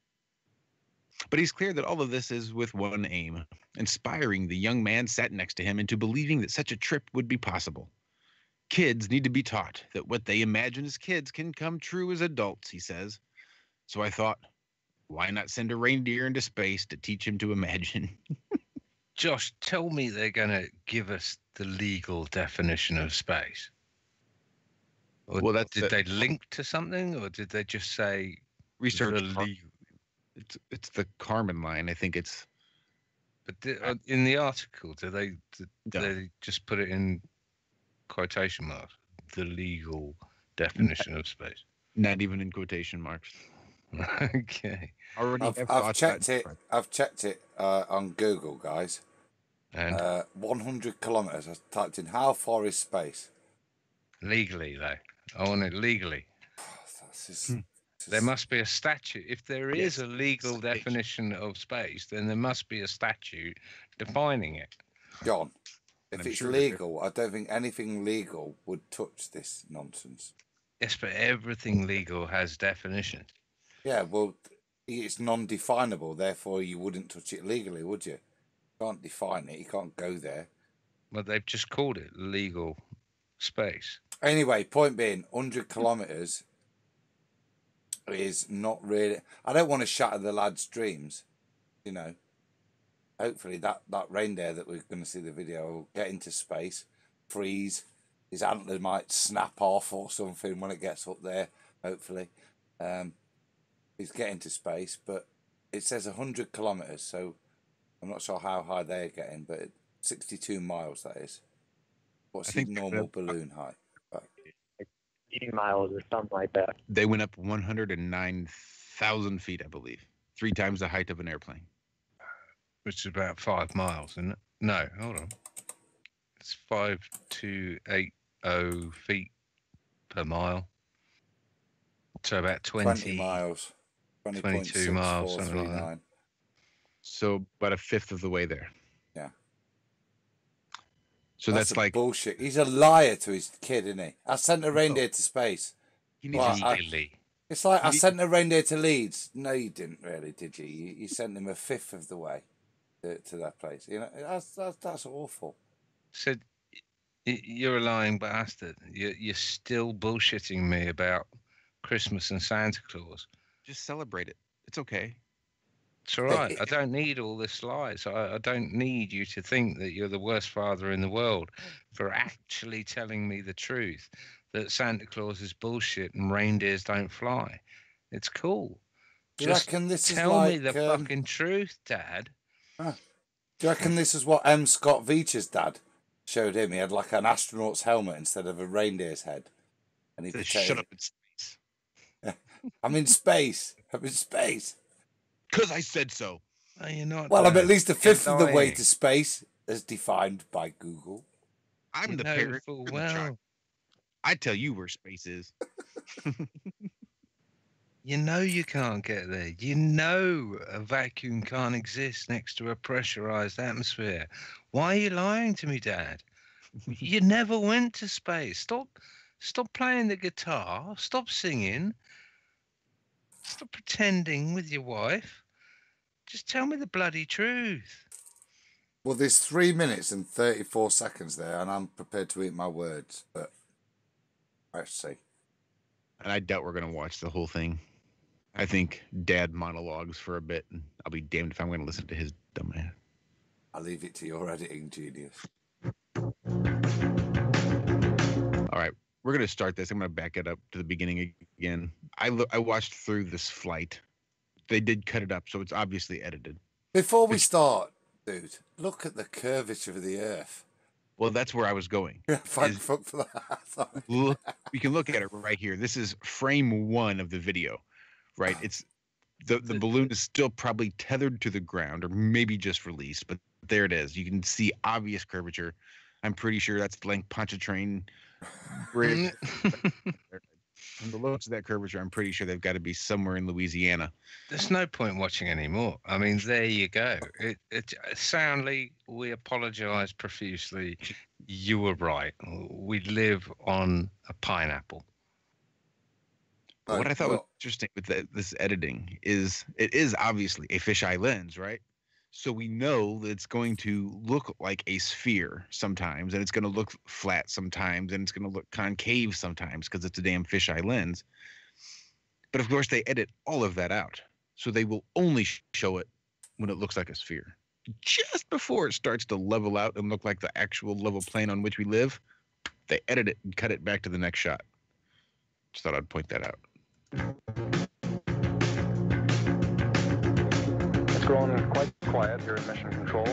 But he's clear that all of this is with one aim, inspiring the young man sat next to him into believing that such a trip would be possible. Kids need to be taught that what they imagine as kids can come true as adults, he says. So I thought, why not send a reindeer into space to teach him to imagine? Josh, tell me they're going to give us the legal definition of space. Or Well, that's did they link to something, or did they just say research. the legal? It's the Carmen line. I think it's. But in the article, do they No. just put it in quotation marks? The legal definition of space. Not even in quotation marks. Okay. Already have I've thoughts checked about- it. I've checked it on Google, guys. And 100 kilometers. I typed in how far is space. legally, though, I want it legally. That's just, There must be a statute. If there is Yes. a legal definition of space, then there must be a statute defining it. John. And If I'm it's sure that there- legal, I don't think anything legal would touch this nonsense. Yes, but everything legal has definitions. Yeah, well, it's non-definable. Therefore, you wouldn't touch it legally, would you? You can't define it. You can't go there. But they've just called it legal space. Anyway, point being, 100 kilometers is not really. I don't want to shatter the lad's dreams, you know. Hopefully, that reindeer that we're going to see the video will get into space, freeze. His antler might snap off or something when it gets up there. Hopefully, he's getting to space, but it says 100 kilometers, so I'm not sure how high they're getting, but 62 miles that is. What's I his think they're normal up- balloon height? 80 miles or something like that. They went up 109,000 feet, I believe, 3 times the height of an airplane. Which is about 5 miles, isn't it? No, hold on. It's 5280 feet per mile. So about 20 miles. 22 miles, something like that. 20.6439. So about a fifth of the way there. Yeah. So that's like bullshit. He's a liar to his kid, isn't he? I sent a reindeer to space. he needs Well, to- Legally. It's like I He- sent a reindeer to Leeds. No, you didn't really, did you? You sent him a fifth of the way to that place. You know, that's awful. So you're a lying bastard. You're still bullshitting me about Christmas and Santa Claus. just celebrate it. It's okay. It's all right. I don't need all this lies. I don't need you to think that you're the worst father in the world for actually telling me the truth, that Santa Claus is bullshit and reindeers don't fly. It's cool. Do you Just reckon this is tell me like, the fucking truth, Dad. Do you reckon this is what M. Scott Veach's dad showed him? He had like an astronaut's helmet instead of a reindeer's head. And he Says, pretended, shut up in space. I'm in space. I'm in space. Because I said so. No, you're not. Well, I'm Dad. at least a You're fifth of the way lying. to space, as defined by Google. I'm You the know parent. full you're the well. child. I tell you where space is. You know you can't get there. You know a vacuum can't exist next to a pressurized atmosphere. Why are you lying to me, Dad? You never went to space. Stop playing the guitar. Stop singing. Stop pretending with your wife. Just tell me the bloody truth. Well, there's 3 minutes and 34 seconds there, and I'm prepared to eat my words, but let's see. And I doubt we're going to watch the whole thing. I think Dad monologues for a bit, and I'll be damned if I'm going to listen to his dumb ass. I'll leave it to your editing genius. All right, we're going to start this. I'm going to back it up to the beginning again. I watched through this flight. They did cut it up, so it's obviously edited. Before we start, dude, look at the curvature of the Earth. Well, that's where I was going. Thank Is- fuck for that. Sorry. Look, we can look at it right here. This is frame 1 of the video, right? It's the balloon is still probably tethered to the ground, or maybe just released, but there it is. You can see obvious curvature. I'm pretty sure that's blank Pontchartrain bridge. From the looks of that curvature, I'm pretty sure they've got to be somewhere in Louisiana. There's no point watching anymore. I mean, there you go. Soundly, we apologise profusely. You were right. We live on a pineapple. What I thought was Well, interesting with this editing is it is obviously a fisheye lens, right? So we know that it's going to look like a sphere sometimes, and it's going to look flat sometimes, and it's going to look concave sometimes because it's a damn fisheye lens. But of course, they edit all of that out. So they will only show it when it looks like a sphere. Just before it starts to level out and look like the actual level plane on which we live, they edit it and cut it back to the next shot. Just thought I'd point that out. It's grown quite quiet here in Mission Control.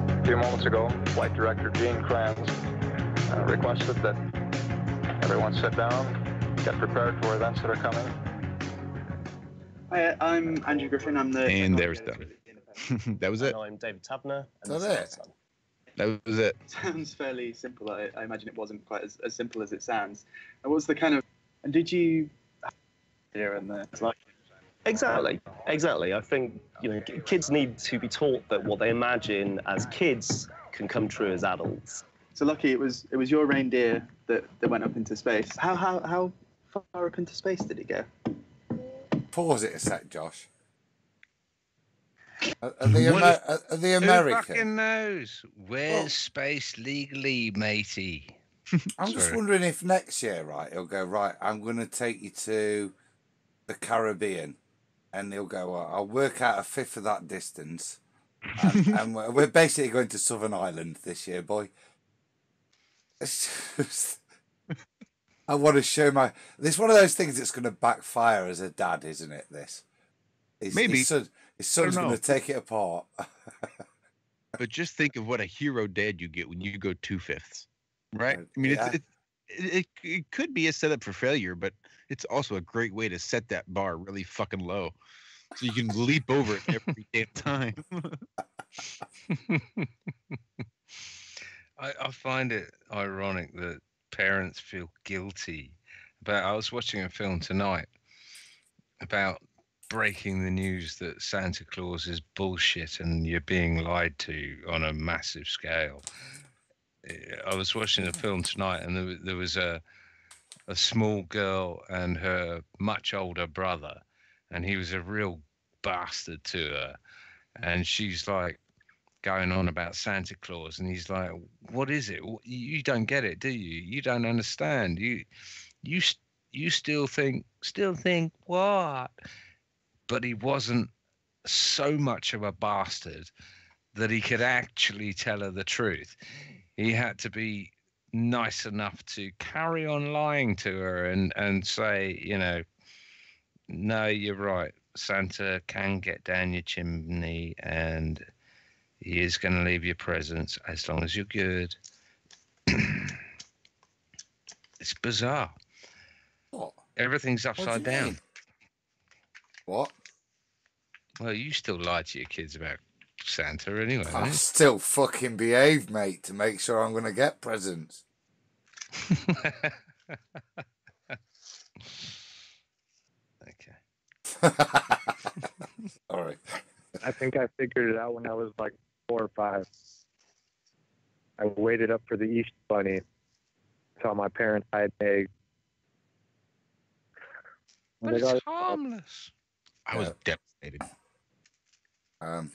A few moments ago, Flight Director Gene Kranz requested that everyone sit down, get prepared for events that are coming. Hi, I'm Andrew Griffin. I'm the. And there's done. That was it. And I'm David Tabner. And That's this is it. my son. That was it. Sounds fairly simple. I imagine it wasn't quite as simple as it sounds. And what's the kind of? And did you? Here and there. It's like. Exactly. I think kids need to be taught that what they imagine as kids can come true as adults. So lucky it was your reindeer that went up into space. How far up into space did it go? pause it a sec, Josh. Are the Who American? fucking knows? Where's space legally, matey? I'm just wondering if next year, right, he'll go, right, I'm going to take you to the Caribbean. And he'll go, well, I'll work out a fifth of that distance. And we're basically going to Southern Ireland this year, boy. It's just, I want to show my... This is one of those things that's going to backfire as a dad, isn't it, this? Maybe. His son's going to take it apart. But just think of what a hero dad you get when you go 2/5, right? I mean, Yeah. it could be a setup for failure, but it's also a great way to set that bar really fucking low, so you can leap over it every damn time. I find it ironic that parents feel guilty about. I was watching a film tonight about breaking the news that Santa Claus is bullshit and you're being lied to on a massive scale. I was watching a film tonight, and there was a small girl and her much older brother, and he was a real bastard to her, and she's like going on about Santa Claus, and he's like, "What is it? You don't get it, do you? You don't understand. You still think what?" But he wasn't so much of a bastard that he could actually tell her the truth. He had to be nice enough to carry on lying to her and say, no, you're right. Santa can get down your chimney and he is going to leave you presents as long as you're good. It's bizarre. What? Everything's What do upside you down. mean? What? Well, you still lie to your kids about Santa anyway. I don't you? still fucking behave, mate, to make sure I'm going to get presents. Okay. All right. I think I figured it out when I was like 4 or 5. I waited up for the Easter Bunny until my parents hide eggs. But it's harmless. I was devastated. Um,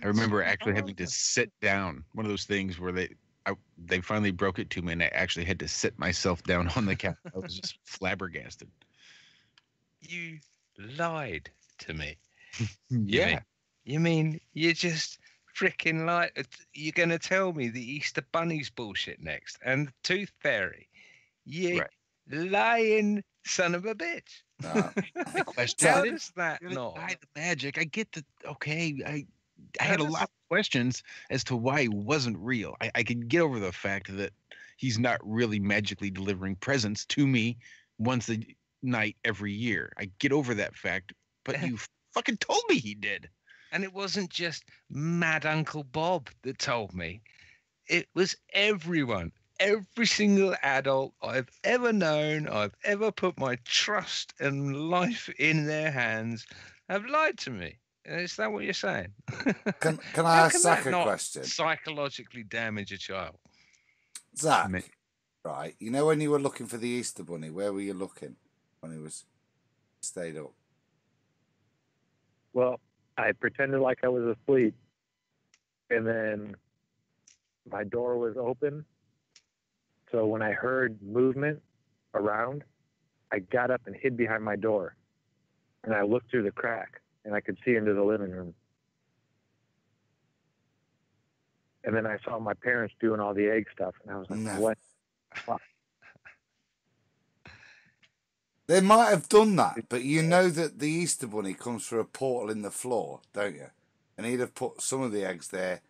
I remember actually having to sit down. One of those things where they finally broke it to me, and I actually had to sit myself down on the couch. I was just flabbergasted. You lied to me. Yeah. You mean you just freaking lied? You're going to tell me the Easter Bunny's bullshit next and the Tooth Fairy? You lying son of a bitch. The question Tell us that not. the magic. I get that. Okay, I had a lot of questions as to why he wasn't real. I could get over the fact that he's not really magically delivering presents to me once a night every year. I get over that fact, but you fucking told me he did. And it wasn't just mad Uncle Bob that told me. It was everyone. every single adult I've ever known, I've ever put my trust and life in their hands, have lied to me. Is that what you're saying? Can How I ask can Zack that a not question? psychologically damage a child? Zack, right? You know when you were looking for the Easter Bunny, where were you looking when he was stayed up? Well, I pretended like I was asleep, and then my door was open. So when I heard movement around, I got up and hid behind my door, and I looked through the crack, and I could see into the living room. And then I saw my parents doing all the egg stuff, and I was like, No. what? Fuck. They might have done that, but you know that the Easter Bunny comes through a portal in the floor, don't you? And he'd have put some of the eggs there.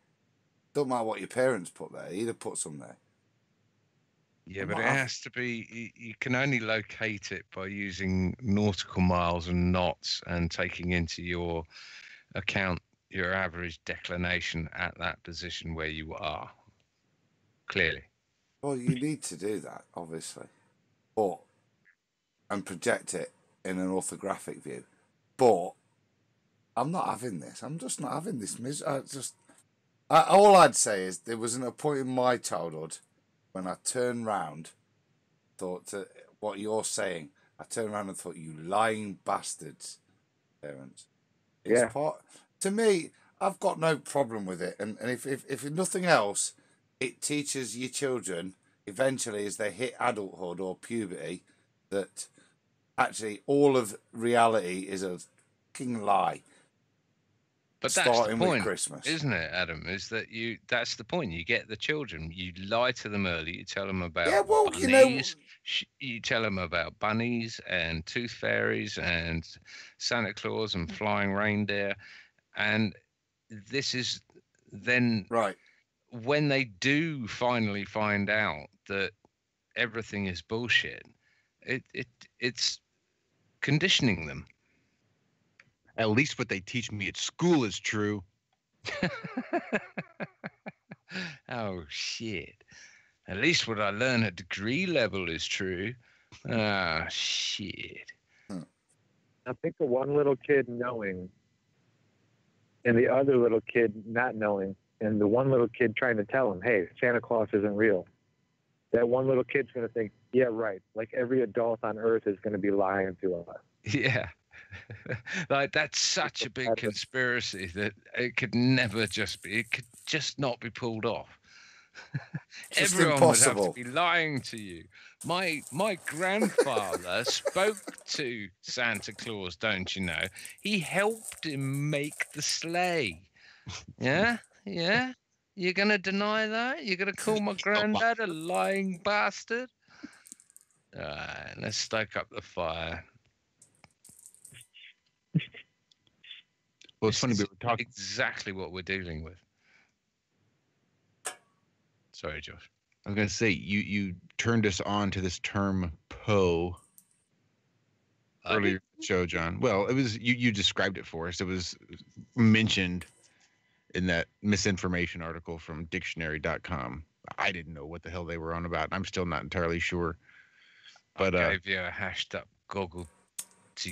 Don't matter what your parents put there, he'd have put some there. Yeah, but it has to be, you can only locate it by using nautical miles and knots and taking into your account your average declination at that position where you are. Clearly. Well, you need to do that, obviously. And project it in an orthographic view. But I'm not having this. I'm just not having this. All I'd say is there wasn't a point in my childhood when I turned round, thought what you're saying. I turned around and thought, you lying bastards, parents. It's to me, I've got no problem with it. And if nothing else, it teaches your children eventually as they hit adulthood or puberty that actually all of reality is a fucking lie. But that's the point, isn't it, Adam? Is that that's the point. You get the children, you lie to them early, you tell them about bunnies, you tell them about bunnies and tooth fairies and Santa Claus and flying reindeer. And this is then right when they do finally find out that everything is bullshit, it's conditioning them. At least what they teach me at school is true. Oh, shit. At least what I learn at degree level is true. Ah, shit. I think the one little kid knowing and the other little kid not knowing, and the one little kid trying to tell him, hey, Santa Claus isn't real. That one little kid's going to think, yeah, right. Like every adult on earth is going to be lying to us. Yeah. Like that's such a big conspiracy that it could never just be, it could just not be pulled off. Everyone would have to be lying to you. My grandfather spoke to Santa Claus, don't you know? He helped him make the sleigh. Yeah? Yeah? You're going to deny that? You're going to call my granddad a lying bastard? All right, let's stoke up the fire. Well, it's funny, we were talking exactly what we're dealing with. Sorry, Josh. I was going to say, you turned us on to this term Poe earlier in the show, John. Well, it was you described it for us. It was mentioned in that misinformation article from dictionary.com. I didn't know what the hell they were on about. I'm still not entirely sure. But I gave you a hashed up goggle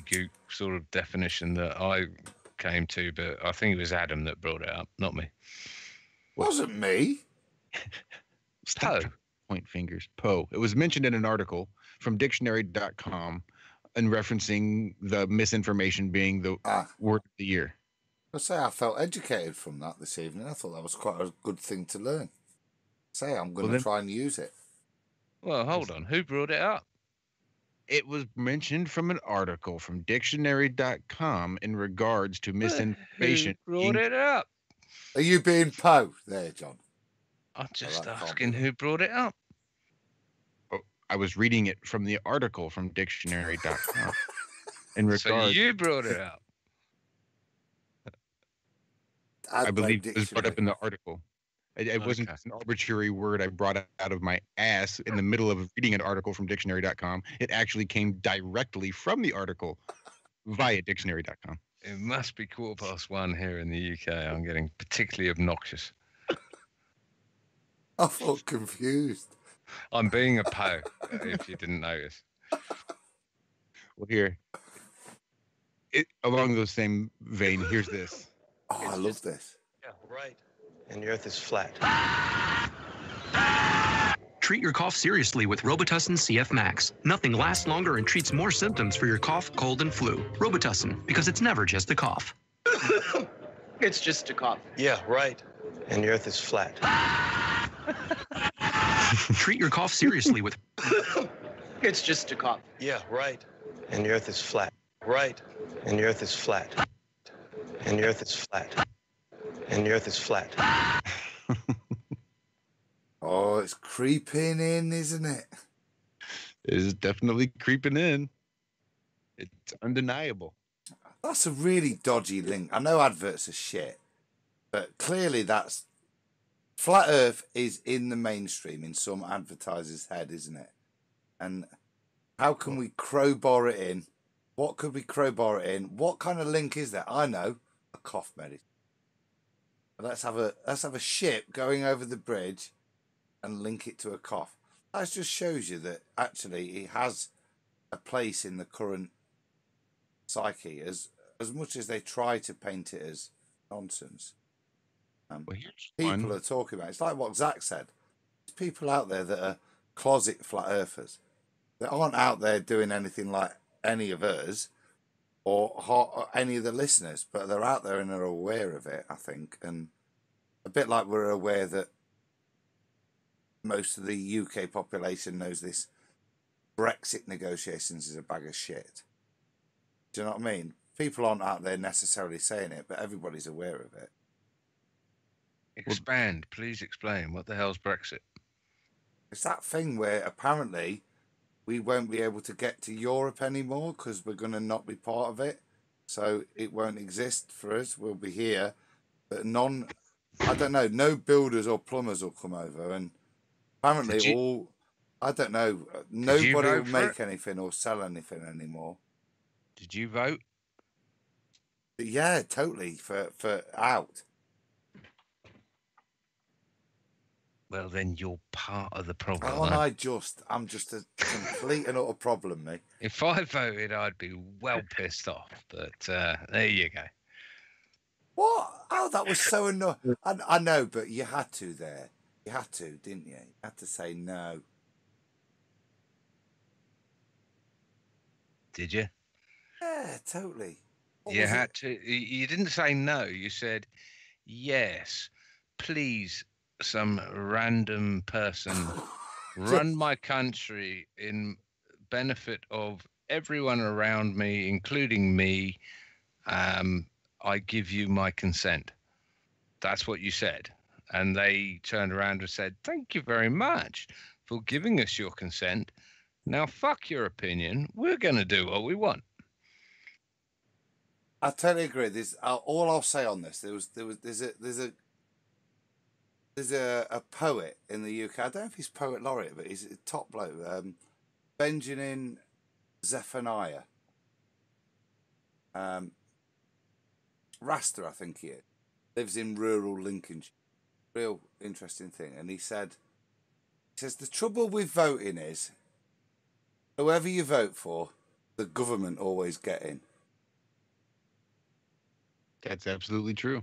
goop sort of definition that I came to, but I think it was Adam that brought it up, not me. Wasn't me. Stop point fingers. Poe. It was mentioned in an article from dictionary.com and referencing the misinformation being the word of the year. I say I felt educated from that this evening. I thought that was quite a good thing to learn. Say I'm going to try and use it. Well, hold on. Who brought it up? It was mentioned from an article from dictionary.com in regards to misinformation. Who brought it up? Are you being Poe there, John? I'm just asking who brought it up. Oh, I was reading it from the article from dictionary.com. in regards, so you brought it up. I believe it was brought up in the article. It wasn't an arbitrary word I brought out of my ass in the middle of reading an article from dictionary.com. It actually came directly from the article via dictionary.com. It must be 1:15 here in the UK. I'm getting particularly obnoxious. I felt confused. I'm being a po, if you didn't notice. Well, here, along those same vein, here's this. Oh, I love this. Yeah, right. And the Earth is flat. Treat your cough seriously with Robitussin CF Max. Nothing lasts longer and treats more symptoms for your cough, cold, and flu. Robitussin, because it's never just a cough. It's just a cough. Yeah, right. And the Earth is flat. Treat your cough seriously with... It's just a cough. Yeah, right. And the Earth is flat. Right. And the Earth is flat. And the Earth is flat. And the Earth is flat. Oh, it's creeping in, isn't it? It is definitely creeping in. It's undeniable. That's a really dodgy link. I know adverts are shit, but clearly that's flat Earth is in the mainstream in some advertiser's head, isn't it? And how can we crowbar it in? What could we crowbar it in? What kind of link is that? I know, a cough medicine. Let's have a ship going over the bridge and link it to a cough. That just shows you that actually it has a place in the current psyche, as much as they try to paint it as nonsense. People are talking about it. It's like what Zack said. There's people out there that are closet flat earthers that aren't out there doing anything like any of us or any of the listeners, but they're out there and are aware of it, I think. And a bit like we're aware that most of the UK population knows this Brexit negotiations is a bag of shit. Do you know what I mean? People aren't out there necessarily saying it, but everybody's aware of it. Expand, please explain. What the hell's Brexit? It's that thing where apparently we won't be able to get to Europe anymore because we're going to not be part of it. So it won't exist for us. We'll be here. But I don't know, no builders or plumbers will come over. And apparently I don't know, nobody will make anything or sell anything anymore. Did you vote? Yeah, totally, for out. Well, then you're part of the problem. Oh, and I'm just a complete and utter problem, mate. If I voted, I'd be well pissed off. But there you go. What? Oh, that was so annoying. I know, but you had to there. You had to, didn't you? You had to say no. Did you? Yeah, totally. You had to. You didn't say no. You said yes, please. Some random person run my country in benefit of everyone around me, including me. I give you my consent. That's what you said. And they turned around and said, thank you very much for giving us your consent. Now, fuck your opinion. We're going to do what we want. I totally agree. All I'll say on this, there's a poet in the UK. I don't know if he's poet laureate, but he's a top bloke. Benjamin Zephaniah. Rasta, I think he is. Lives in rural Lincolnshire. Real interesting thing. And he says, the trouble with voting is, whoever you vote for, the government always get in. That's absolutely true.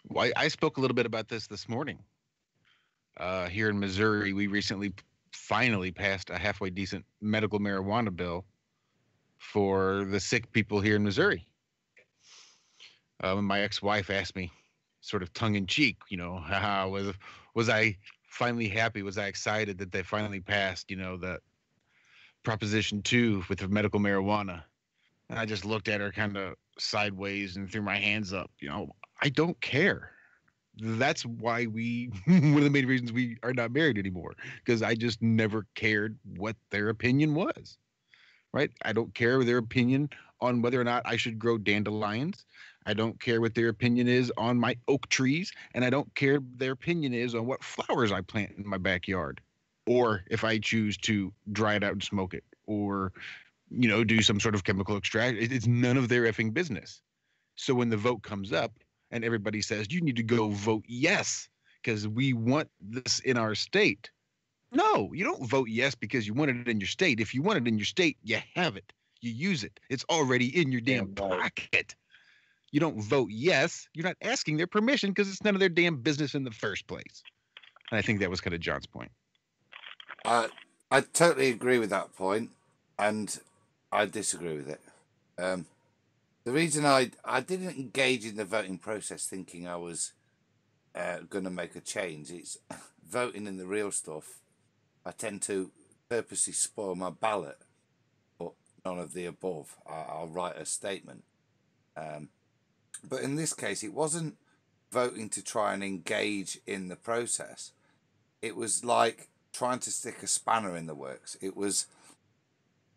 Well, I spoke a little bit about this morning. Here in Missouri, we recently finally passed a halfway decent medical marijuana bill for the sick people here in Missouri. My ex-wife asked me, sort of tongue-in-cheek, was I finally happy? Was I excited that they finally passed, that Proposition 2 with the medical marijuana? And I just looked at her kind of sideways and threw my hands up. I don't care. That's why one of the main reasons we are not married anymore, because I just never cared what their opinion was, right? I don't care their opinion on whether or not I should grow dandelions. I don't care what their opinion is on my oak trees, and I don't care their opinion is on what flowers I plant in my backyard, or if I choose to dry it out and smoke it, or do some sort of chemical extraction. It's none of their effing business. So when the vote comes up and everybody says, you need to go vote yes, because we want this in our state, No, you don't vote yes because you want it in your state. If you want it in your state, you have it. You use it. It's already in your damn pocket. You don't vote yes. You're not asking their permission because it's none of their damn business in the first place. And I think that was kind of John's point. I totally agree with that point, and I disagree with it. The reason I didn't engage in the voting process thinking I was going to make a change, it's voting in the real stuff. I tend to purposely spoil my ballot, but none of the above. I'll write a statement. But in this case, it wasn't voting to try and engage in the process. It was like trying to stick a spanner in the works. It was,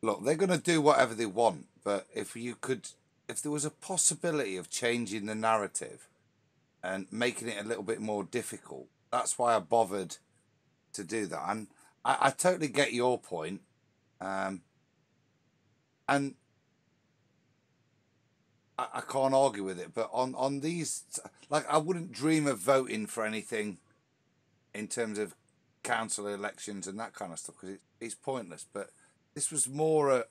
look, they're going to do whatever they want, but if there was a possibility of changing the narrative and making it a little bit more difficult, that's why I bothered to do that. And I totally get your point. And I can't argue with it, but on these, like, I wouldn't dream of voting for anything in terms of council elections and that kind of stuff because it's pointless. But this was more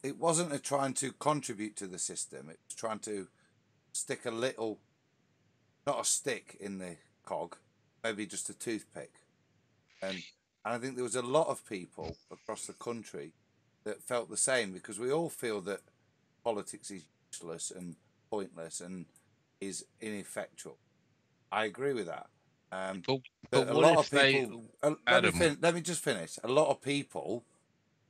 it wasn't a trying to contribute to the system. It was trying to stick a little, not a stick in the cog, maybe just a toothpick. And I think there was a lot of people across the country that felt the same because we all feel that politics is useless and pointless and is ineffectual. I agree with that. But a what lot if of people. Let me just finish. A lot of people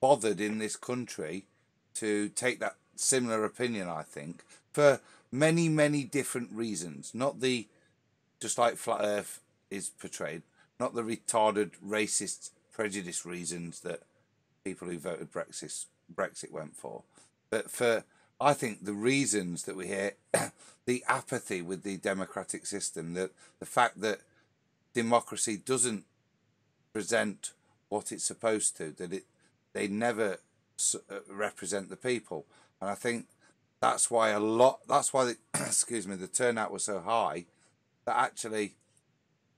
bothered in this country to take that similar opinion. I think for many, many different reasons. Not the just like flat Earth is portrayed. Not the retarded, racist, prejudiced reasons that people who voted Brexit went for, but for I think the reasons that we hear, the apathy with the democratic system, that the fact that democracy doesn't present what it's supposed to, that they never represent the people, and I think that's why excuse me, the turnout was so high. That actually,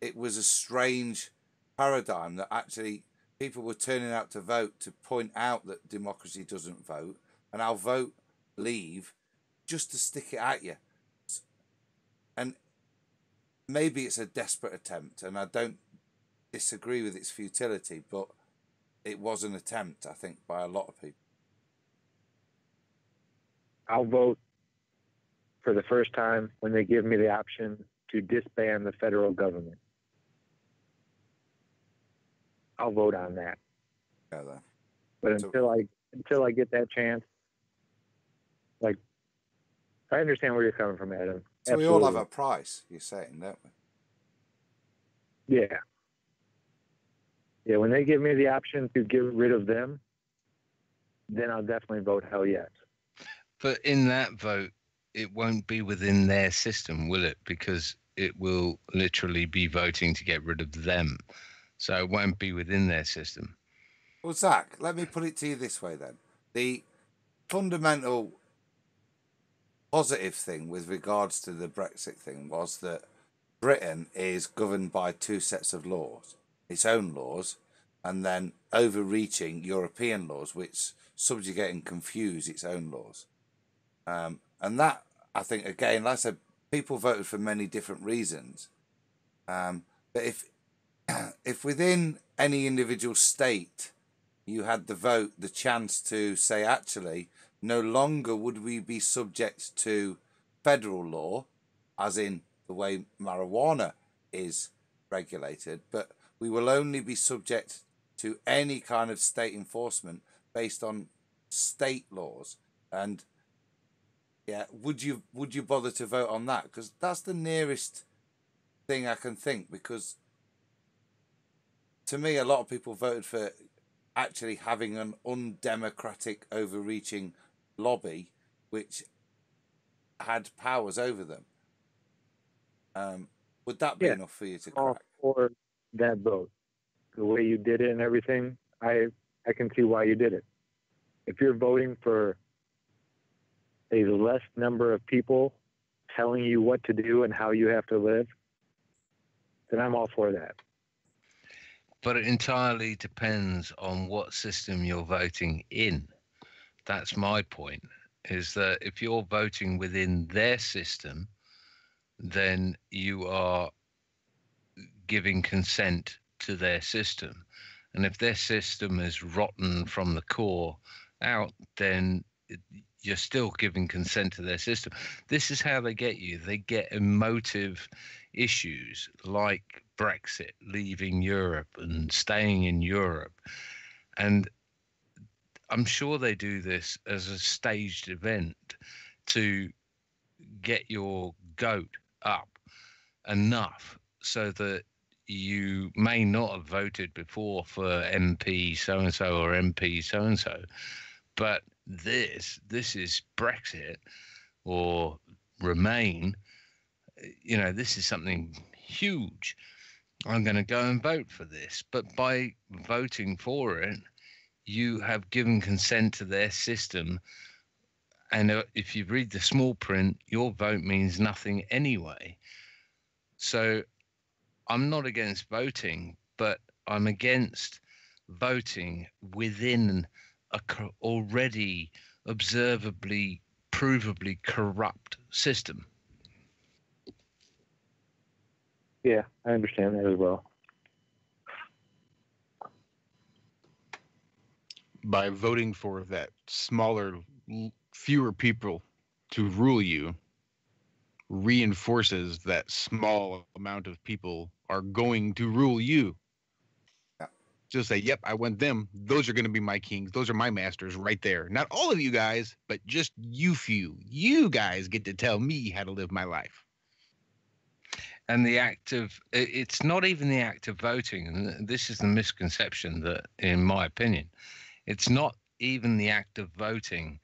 it was a strange paradigm that actually people were turning out to vote to point out that democracy doesn't vote, and I'll vote leave just to stick it at you. And maybe it's a desperate attempt, and I don't disagree with its futility, but it was an attempt, I think, by a lot of people. I'll vote for the first time when they give me the option to disband the federal government. I'll vote on that. Yeah, but until I get that chance, like, I understand where you're coming from, Adam. So we all have a price, you're saying, don't we? Yeah. Yeah, when they give me the option to get rid of them, then I'll definitely vote hell yes. But in that vote, it won't be within their system, will it? Because it will literally be voting to get rid of them. So it won't be within their system. Well, Zack, let me put it to you this way then. The fundamental positive thing with regards to the Brexit thing was that Britain is governed by two sets of laws, its own laws, and then overreaching European laws, which subjugate and confuse its own laws. And that, I think, again, like I said, people voted for many different reasons. But if within any individual state you had the chance to say, actually, no longer would we be subject to federal law, as in the way marijuana is regulated, but we will only be subject to any kind of state enforcement based on state laws. And yeah, would you bother to vote on that? Because that's the nearest thing I can think, because to me, a lot of people voted for actually having an undemocratic, overreaching lobby which had powers over them. Would that be enough for you to crack? For that vote, the way you did it and everything, I can see why you did it. If you're voting for a less number of people telling you what to do and how you have to live, then I'm all for that. But it entirely depends on what system you're voting in. That's my point, is that if you're voting within their system, then you are giving consent to their system. And if their system is rotten from the core out, then you're still giving consent to their system. This is how they get you. They get emotive issues like Brexit, leaving Europe and staying in Europe. And I'm sure they do this as a staged event to get your goat up enough so that you may not have voted before for MP so and so or MP so and so, but this is Brexit or Remain. You know, this is something huge. I'm going to go and vote for this. But by voting for it, you have given consent to their system. And if you read the small print, your vote means nothing anyway. So I'm not against voting, but I'm against voting within a already observably, provably corrupt system. Yeah, I understand that as well. By voting for that smaller, fewer people to rule you, reinforces that small amount of people are going to rule you. Yeah. Just say, yep, I want them. Those are going to be my kings. Those are my masters right there. Not all of you guys, but just you few. You guys get to tell me how to live my life. And the act of, it's not even the act of voting. And this is the misconception that, in my opinion, it's not even the act of voting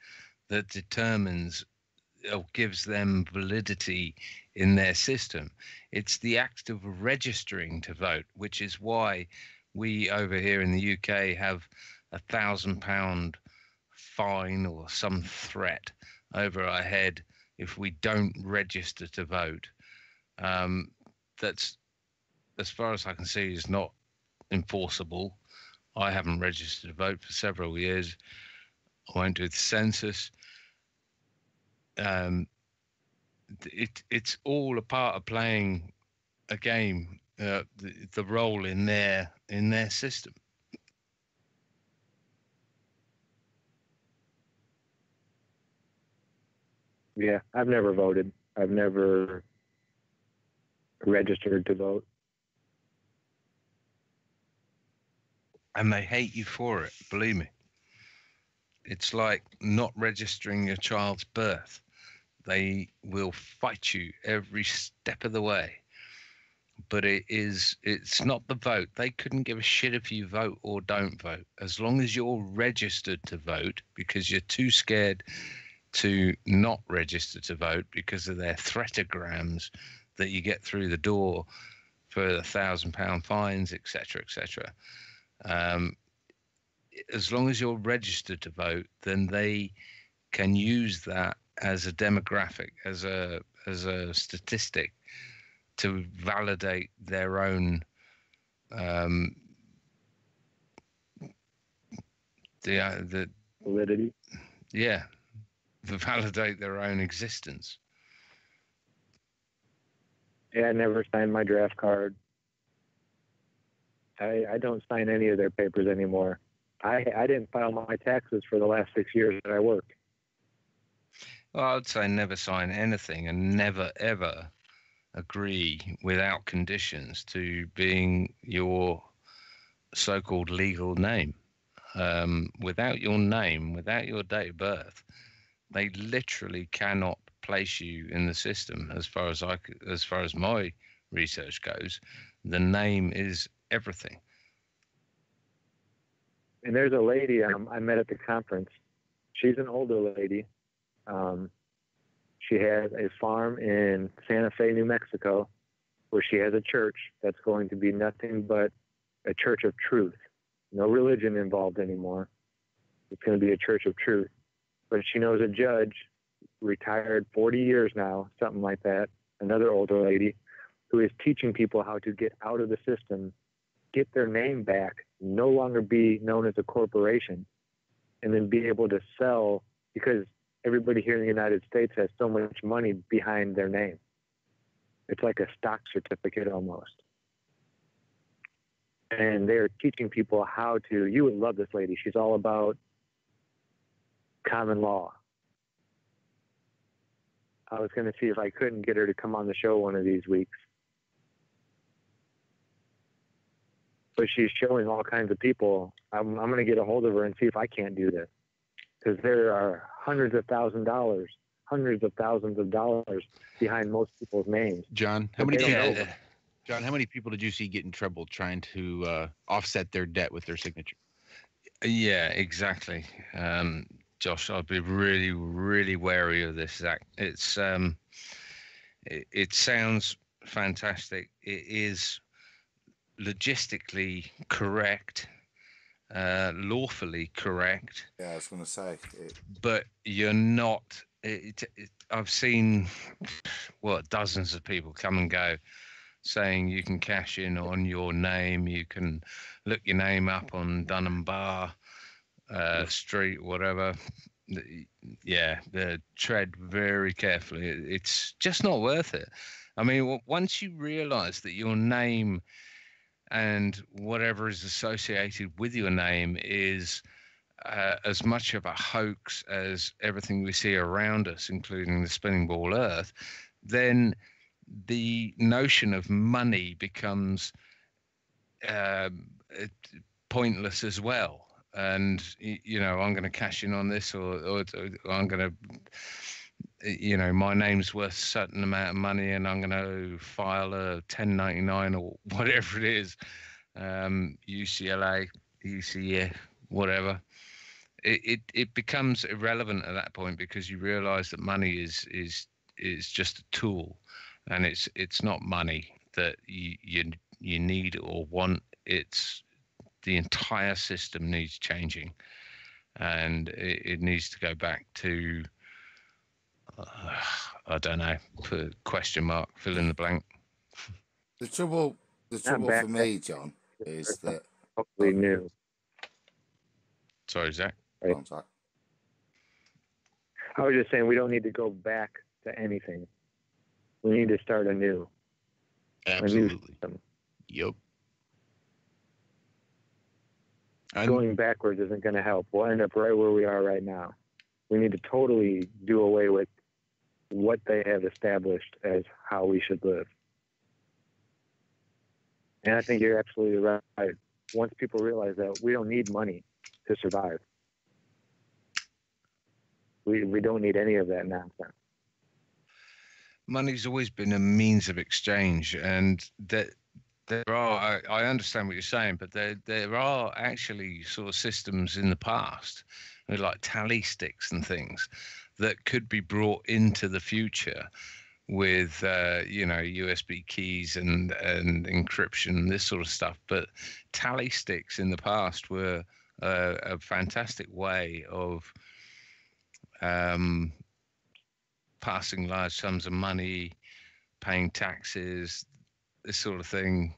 that determines or gives them validity in their system. It's the act of registering to vote, which is why we over here in the UK have £1,000 fine or some threat over our head if we don't register to vote. That's, as far as I can see, is not enforceable. I haven't registered to vote for several years. I won't do the census. It's all a part of playing a game, the role in their system. Yeah, I've never voted. I've never registered to vote. And they hate you for it, believe me. It's like not registering your child's birth. They will fight you every step of the way. But it's not the vote. They couldn't give a shit if you vote or don't vote. As long as you're registered to vote, because you're too scared to not register to vote because of their threatograms that you get through the door for £1,000 fines, etc., etc. As long as you're registered to vote, then they can use that as a demographic, as a statistic to validate their own the validity. Yeah, to validate their own existence. Yeah, I never signed my draft card. I don't sign any of their papers anymore. I didn't file my taxes for the last 6 years that I worked. Well, I would say never sign anything and never, ever agree without conditions to being your so-called legal name. Without your name, without your date of birth, they literally cannot place you in the system. As far as my research goes, the name is everything. And there's a lady I met at the conference. She's an older lady. She has a farm in Santa Fe, New Mexico, where she has a church that's going to be nothing but a church of truth. No religion involved anymore. It's going to be a church of truth. But she knows a judge, retired 40 years now, something like that, another older lady, who is teaching people how to get out of the system get their name back, no longer be known as a corporation, and then be able to sell, because everybody here in the United States has so much money behind their name. It's like a stock certificate almost. And they're teaching people how to, you would love this lady. She's all about common law. I was going to see if I couldn't get her to come on the show one of these weeks. But she's showing all kinds of people. I'm going to get a hold of her and see if I can't do this. Because there are hundreds of thousands of dollars behind most people's names. John, how many people? John, how many people did you see get in trouble trying to offset their debt with their signature? Yeah, exactly. Josh, I'd be really, really wary of this, Zach. It's it sounds fantastic. It is logistically correct, lawfully correct. Yeah, I was going to say. But you're not. I've seen dozens of people come and go, saying you can cash in on your name. You can look your name up on Dunham Bar Street, whatever. Yeah, tread very carefully. It's just not worth it. I mean, once you realise that your name and whatever is associated with your name is as much of a hoax as everything we see around us, including the spinning ball Earth, then the notion of money becomes pointless as well. And, I'm going to cash in on this, or I'm going to, my name's worth a certain amount of money and I'm going to file a 1099 or whatever it is, UCLA, UCF, whatever. It becomes irrelevant at that point, because you realize that money is just a tool, and it's not money that you need or want. It's the entire system needs changing, and it needs to go back to I don't know, put a question mark, fill in the blank. The trouble for me, John, is that hopefully new. Sorry, Zach. Right. I was just saying we don't need to go back to anything. We need to start anew. Absolutely. A new system. Yep. Going backwards isn't going to help. We'll end up right where we are right now. We need to totally do away with what they have established as how we should live. And I think you're absolutely right. Once people realize that we don't need money to survive, we don't need any of that nonsense. Money's always been a means of exchange, and that there are, I understand what you're saying, but there are actually sort of systems in the past, like tally sticks and things, that could be brought into the future with USB keys and encryption, this sort of stuff. But tally sticks in the past were a fantastic way of passing large sums of money, paying taxes, this sort of thing.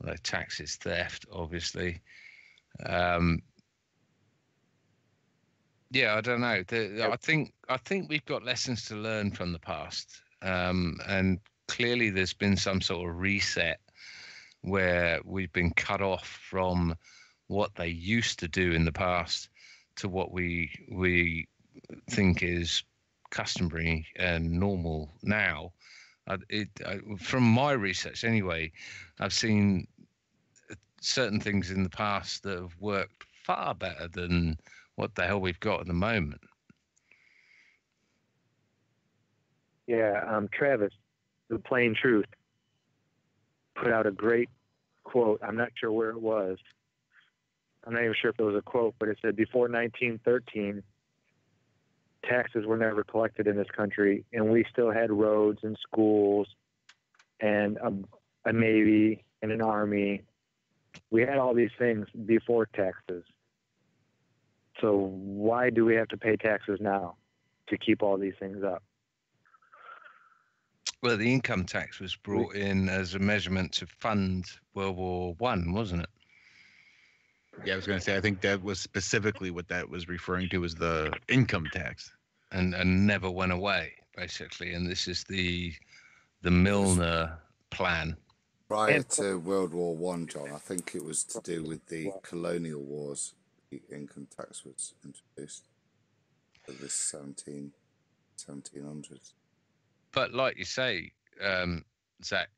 Well, tax is theft, obviously. Yeah, I don't know. I think we've got lessons to learn from the past, and clearly there's been some sort of reset where we've been cut off from what they used to do in the past to what we think is customary and normal now. From my research anyway, I've seen certain things in the past that have worked far better than what the hell we've got at the moment. Yeah, Travis, The Plain Truth, put out a great quote. I'm not sure where it was. I'm not even sure if it was a quote, but it said, before 1913, taxes were never collected in this country, and we still had roads and schools and a Navy and an Army. We had all these things before taxes. So why do we have to pay taxes now to keep all these things up? Well, the income tax was brought in as a measurement to fund World War One, wasn't it? Yeah, I was going to say, I think that was specifically what that was referring to, was the income tax. And never went away, basically. And this is the Milner plan. Prior to World War One, John, I think it was to do with the colonial wars. The income tax was introduced for the 1700s. But like you say, Zach,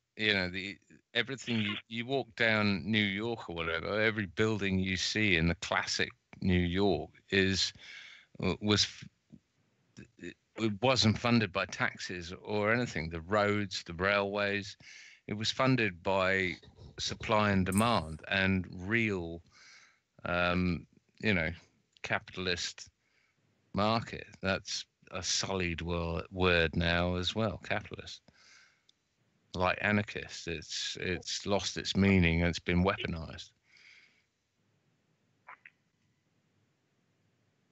everything you walk down New York or whatever, every building you see in the classic New York it wasn't funded by taxes or anything. The roads, the railways, it was funded by supply and demand and real, capitalist market. That's a sullied word now as well, capitalist. Like anarchist, it's lost its meaning and it's been weaponized.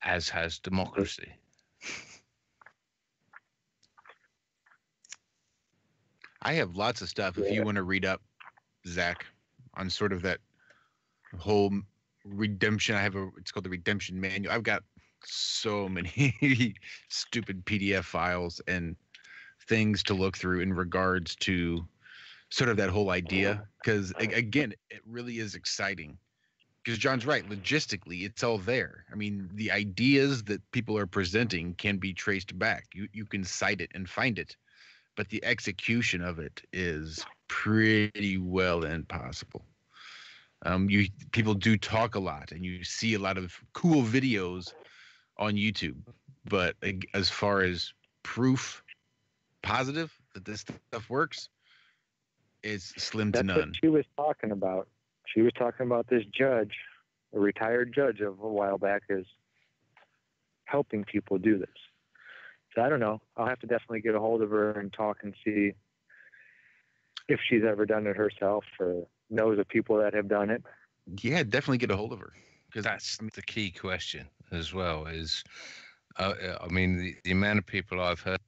As has democracy. I have lots of stuff if you want to read up, Zach, on sort of that whole redemption. It's called the Redemption Manual. I've got so many stupid PDF files and things to look through in regards to sort of that whole idea. Because again, it really is exciting. Because John's right, logistically, it's all there. I mean, the ideas that people are presenting can be traced back. You can cite it and find it. But the execution of it is pretty well impossible. People do talk a lot, and you see a lot of cool videos on YouTube. But as far as proof, positive that this stuff works, it's slim to none. That's what she was talking about. She was talking about this judge, a retired judge of a while back, is helping people do this. So I don't know. I'll have to definitely get a hold of her and talk and see if she's ever done it herself or knows of people that have done it. Yeah, definitely get a hold of her. Because that's the key question as well is, I mean, the amount of people I've heard.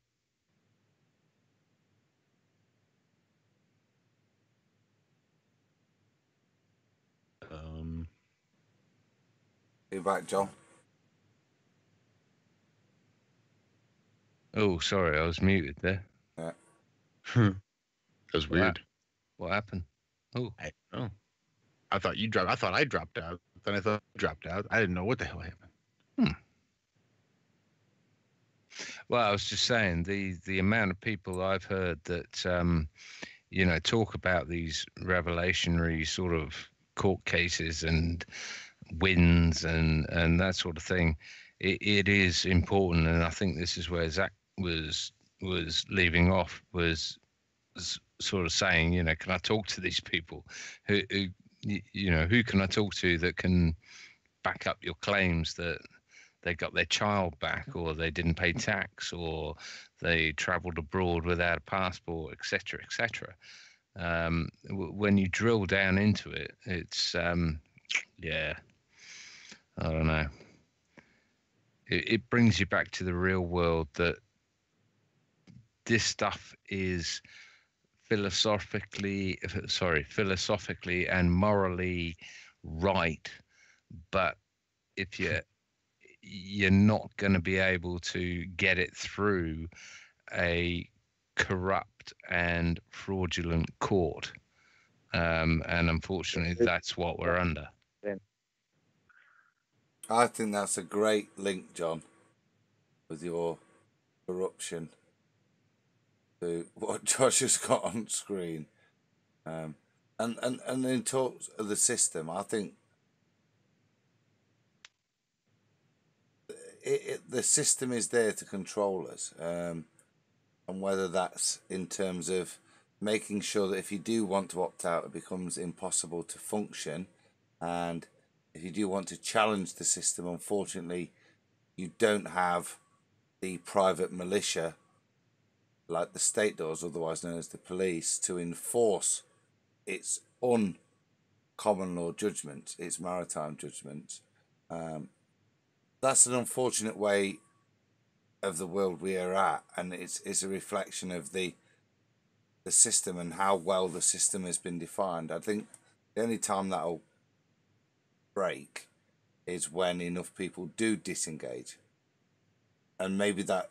You back, John? Oh, sorry, I was muted there. Yeah. That was weird. What happened? Oh, I don't know. I thought you dropped. I thought I dropped out. Then I thought you dropped out. I didn't know what the hell happened. Well, I was just saying the amount of people I've heard that talk about these revelationary sort of court cases and wins and that sort of thing. It is important, and I think this is where Zack was leaving off, was sort of saying, can I talk to these people who can I talk to that can back up your claims that they got their child back, or they didn't pay tax, or they traveled abroad without a passport, etc., etc. When you drill down into it, it's I don't know. It brings you back to the real world, that this stuff is philosophically and morally right, but if you're not going to be able to get it through a corrupt and fraudulent court, and unfortunately that's what we're under. I think that's a great link, John, with your corruption to what Josh has got on screen. And in talks of the system, I think the system is there to control us, and whether that's in terms of making sure that if you do want to opt out, it becomes impossible to function, and if you do want to challenge the system, unfortunately, you don't have the private militia like the state does, otherwise known as the police, to enforce its common law judgments, its maritime judgments. That's an unfortunate way of the world we are at, and it's a reflection of the the system and how well the system has been defined. I think the only time that'll break is when enough people do disengage. And maybe that,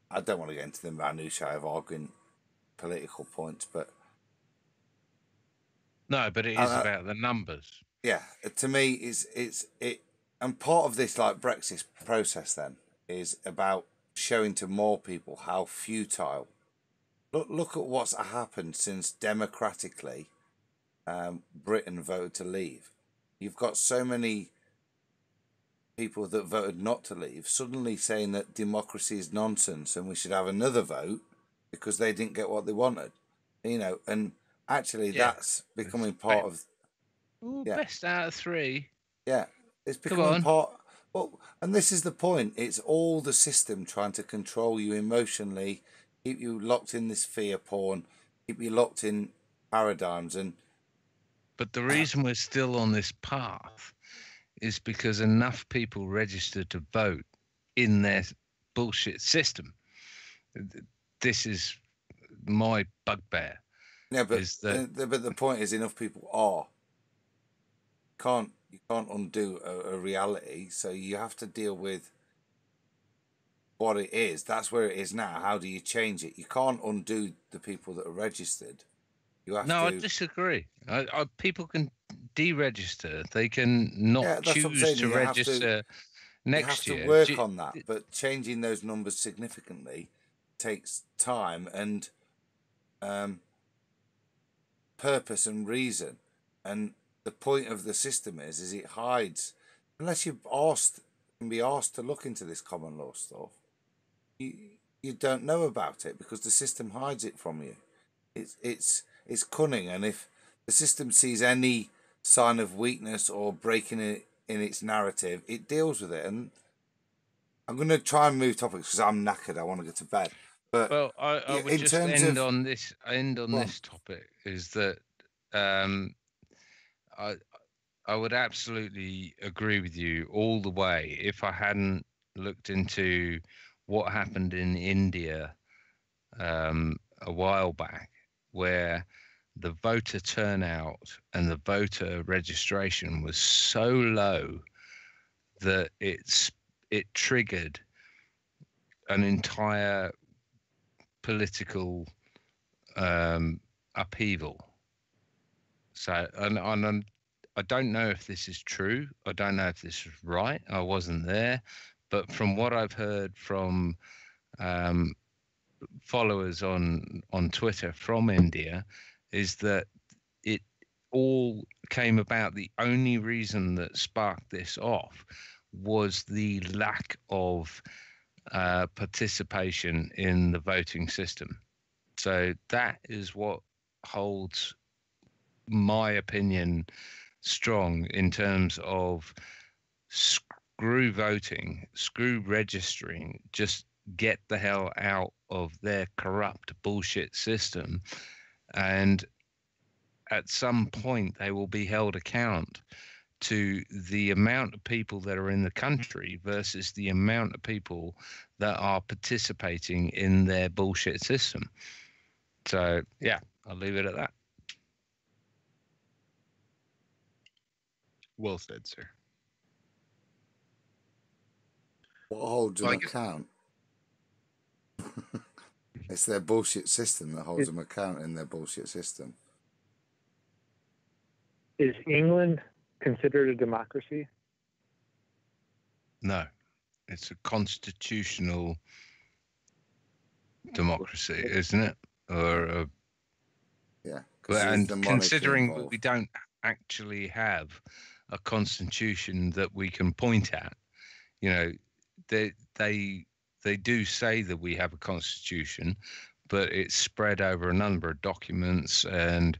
I don't want to get into the minutiae of arguing political points, but No, but it is about the numbers. yeah, to me, and part of this like Brexit process then is about showing to more people how futile. Look at what's happened since democratically Britain voted to leave. You've got so many people that voted not to leave suddenly saying that democracy is nonsense and we should have another vote because they didn't get what they wanted. And actually that's becoming part of... Ooh, best out of 3. Yeah, it's becoming part... Well, and this is the point. It's all the system trying to control you emotionally, keep you locked in this fear porn, keep you locked in paradigms. But the reason we're still on this path is because enough people registered to vote in their bullshit system. This is my bugbear. Yeah, but the point is, enough people are. You can't undo a reality, so you have to deal with what it is. That's where it is now. How do you change it? You can't undo the people that are registered. You have to... I disagree. People can deregister. They can not choose to register next year. You have to work on that, but changing those numbers significantly takes time and purpose and reason. And the point of the system is it hides, unless you can be asked to look into this common law stuff, you don't know about it because the system hides it from you. It's cunning, and if the system sees any sign of weakness or breaking it in its narrative, it deals with it. And I'm going to try and move topics because I'm knackered. I want to get to bed. But I would just end on this topic is that I would absolutely agree with you all the way if I hadn't looked into what happened in India a while back, where the voter turnout and the voter registration was so low that it triggered an entire political upheaval. So, and I don't know if this is true. I don't know if this is right. I wasn't there, but from what I've heard from followers on Twitter from India, is that it all came about. The only reason that sparked this off was the lack of participation in the voting system. So that is what holds my opinion strong in terms of screw voting, screw registering, just get the hell out of their corrupt bullshit system. And at some point they will be held account to the amount of people that are in the country versus the amount of people that are participating in their bullshit system. So yeah, I'll leave it at that. Well said, sir. What holds them account? It's their bullshit system that holds them account in their bullshit system. Is England considered a democracy? No, it's a constitutional democracy, isn't it? Or yeah. And considering we don't actually have a constitution that we can point at, you know, they do say that we have a constitution, but it's spread over a number of documents, and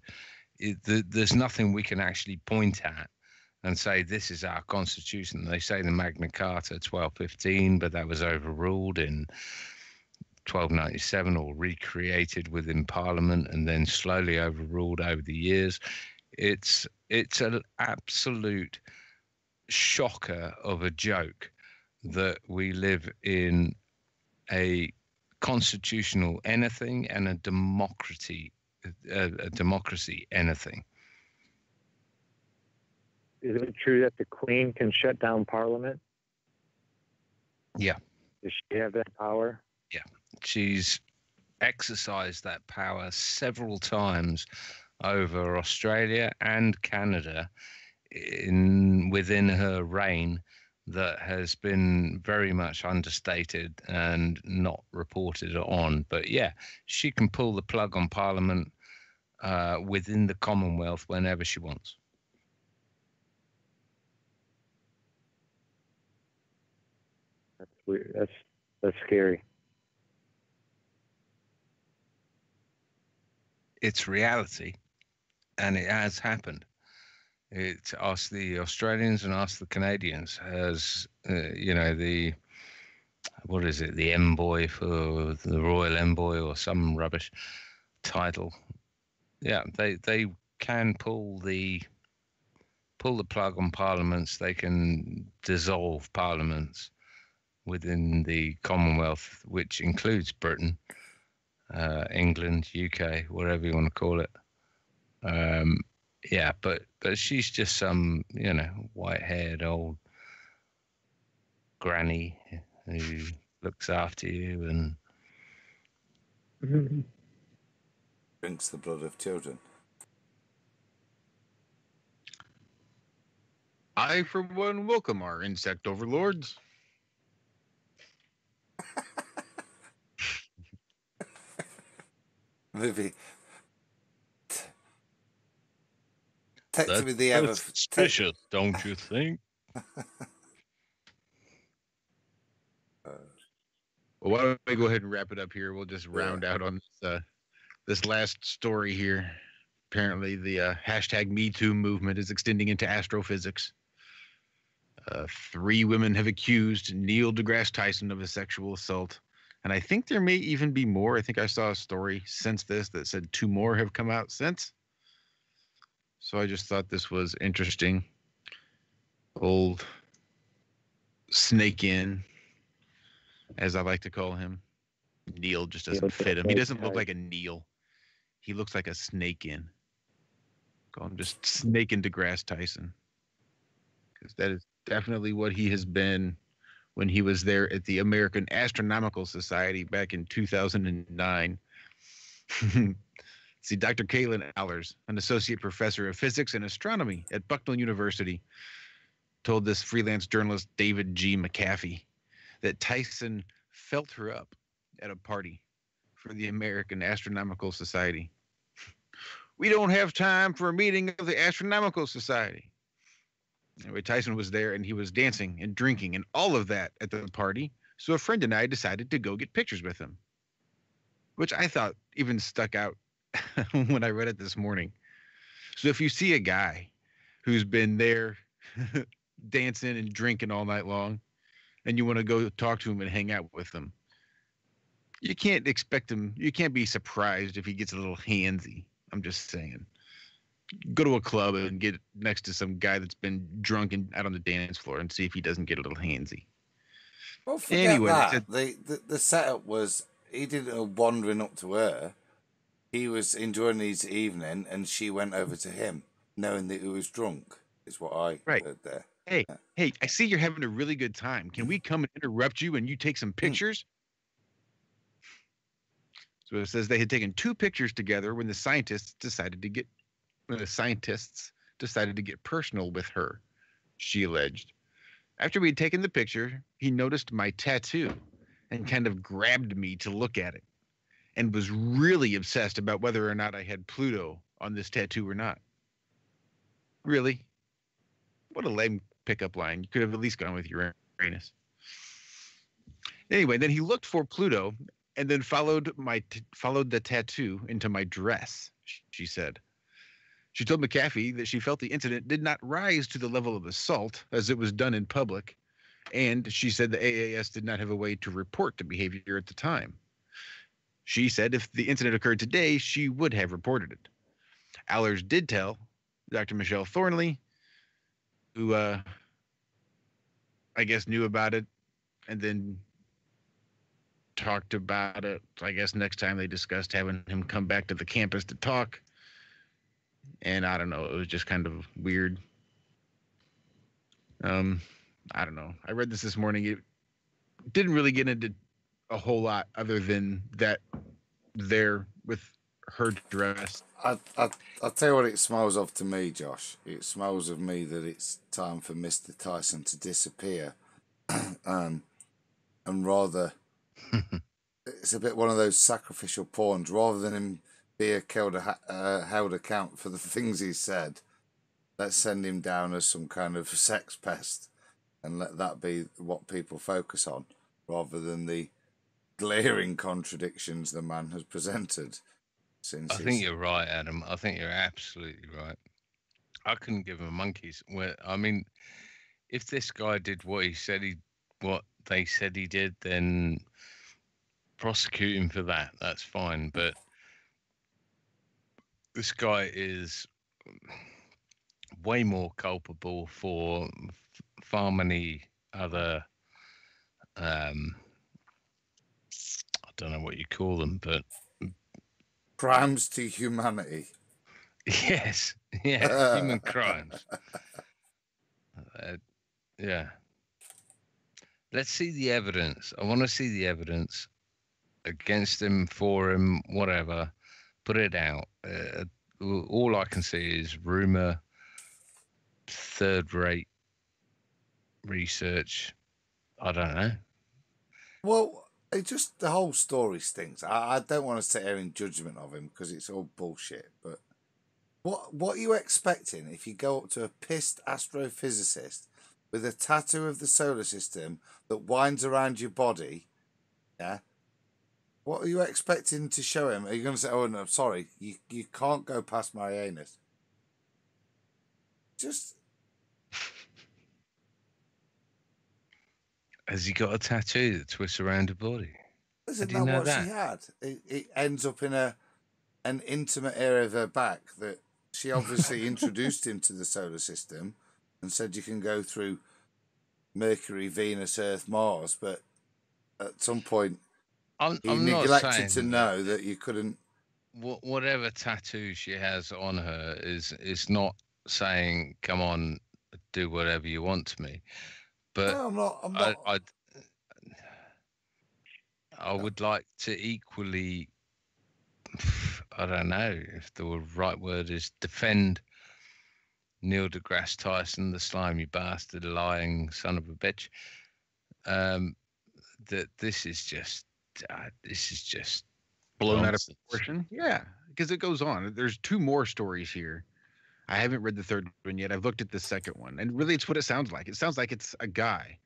there's nothing we can actually point at and say this is our constitution. They say the Magna Carta 1215, but that was overruled in 1297 or recreated within Parliament and then slowly overruled over the years. It's an absolute shocker of a joke that we live in a constitutional anything and a democracy anything. Is it true that the Queen can shut down Parliament? Yeah. Does she have that power? Yeah. She's exercised that power several times over Australia and Canada within her reign that has been very much understated and not reported on. But yeah, she can pull the plug on Parliament within the Commonwealth whenever she wants. That's weird. That's scary. It's reality, and it has happened. It asked the Australians and asked the Canadians as the what is it, the envoy for the Royal Envoy or some rubbish title. Yeah, they can pull the plug on parliaments. They can dissolve parliaments within the Commonwealth, which includes Britain, England, UK, whatever you want to call it. Yeah, but she's just some, white-haired old granny who looks after you and drinks the blood of children. I, for one, welcome our insect overlords. Movie. Text me the ever suspicious, don't you think? Well, why don't we go ahead and wrap it up here? We'll just round out on this last story here. Apparently, the hashtag #MeToo movement is extending into astrophysics. 3 women have accused Neil deGrasse Tyson of a sexual assault. And I think there may even be more. I think I saw a story since this that said 2 more have come out since. So I just thought this was interesting. Old Snake In, as I like to call him. Neil just doesn't fit him. He doesn't look like a Neil. He looks like a Snake In. Call him just Snake In deGrasse Tyson. Because that is definitely what he has been when he was there at the American Astronomical Society back in 2009. See, Dr. Caitlin Allers, an associate professor of physics and astronomy at Bucknell University, told this freelance journalist David G. McAfee that Tyson felt her up at a party for the American Astronomical Society. We don't have time for a meeting of the Astronomical Society. Anyway, Tyson was there and he was dancing and drinking and all of that at the party. So a friend and I decided to go get pictures with him, which I thought even stuck out when I read it this morning. So if you see a guy who's been there dancing and drinking all night long and you want to go talk to him and hang out with him, you can't expect him. You can't be surprised if he gets a little handsy. I'm just saying. Go to a club and get next to some guy that's been drunk and out on the dance floor and see if he doesn't get a little handsy. Well, forget that. The setup was he didn't wandering up to her. He was enjoying his evening, and she went over to him, knowing that he was drunk. Is what I heard there. Hey, hey! I see you're having a really good time. Can we come and interrupt you and you take some pictures? So it says they had taken 2 pictures together when the scientists decided to get personal with her, she alleged. After we'd taken the picture, he noticed my tattoo and kind of grabbed me to look at it and was really obsessed about whether or not I had Pluto on this tattoo or not. Really? What a lame pickup line. You could have at least gone with Uranus. Anyway, then he looked for Pluto and then followed the tattoo into my dress, she said. She told McAfee that she felt the incident did not rise to the level of assault as it was done in public, and she said the AAS did not have a way to report the behavior at the time. She said if the incident occurred today, she would have reported it. Allers did tell Dr. Michelle Thornley, who I guess knew about it and then talked about it. I guess next time they discussed having him come back to the campus to talk. And I don't know, it was just kind of weird. I don't know. I read this morning. It didn't really get into a whole lot other than that there with her dress. I'll tell you what it smells of to me, Josh. It smells of me that it's time for Mr. Tyson to disappear. And rather, it's a bit one of those sacrificial pawns. Rather than him be held account for the things he said, let's send him down as some kind of sex pest and let that be what people focus on, rather than the glaring contradictions the man has presented. I think you're right, Adam. I think you're absolutely right. I couldn't give him a monkey's. I mean, if this guy did what they said he did, then prosecute him for that. That's fine. But this guy is way more culpable for far many other. I don't know what you call them, but crimes to humanity. Yes, yeah, human crimes. Yeah. Let's see the evidence. I want to see the evidence against him, for him, whatever. Put it out. All I can see is rumor, third-rate research. I don't know. Well, the whole story stinks. I don't want to sit here in judgment of him because it's all bullshit. But what are you expecting if you go up to a pissed astrophysicist with a tattoo of the solar system that winds around your body? Yeah. What are you expecting to show him? Are you going to say, "Oh no, sorry, you can't go past my anus"? Just. Has he got a tattoo that twists around her body? Isn't that what she had? It ends up in an intimate area of her back that she obviously introduced him to the solar system and said you can go through Mercury, Venus, Earth, Mars, but at some point he neglected to know that you couldn't. Whatever tattoo she has on her is not saying, "Come on, do whatever you want to me." But no, I'm not. I would like to equally, I don't know if the right word is, defend Neil deGrasse Tyson, the slimy bastard, lying son of a bitch. That this is just blown out of nonsense. proportion. Yeah, because it goes on. There's two more stories here. I haven't read the third one yet. I've looked at the second one, and really, it's what it sounds like. It sounds like it's a guy,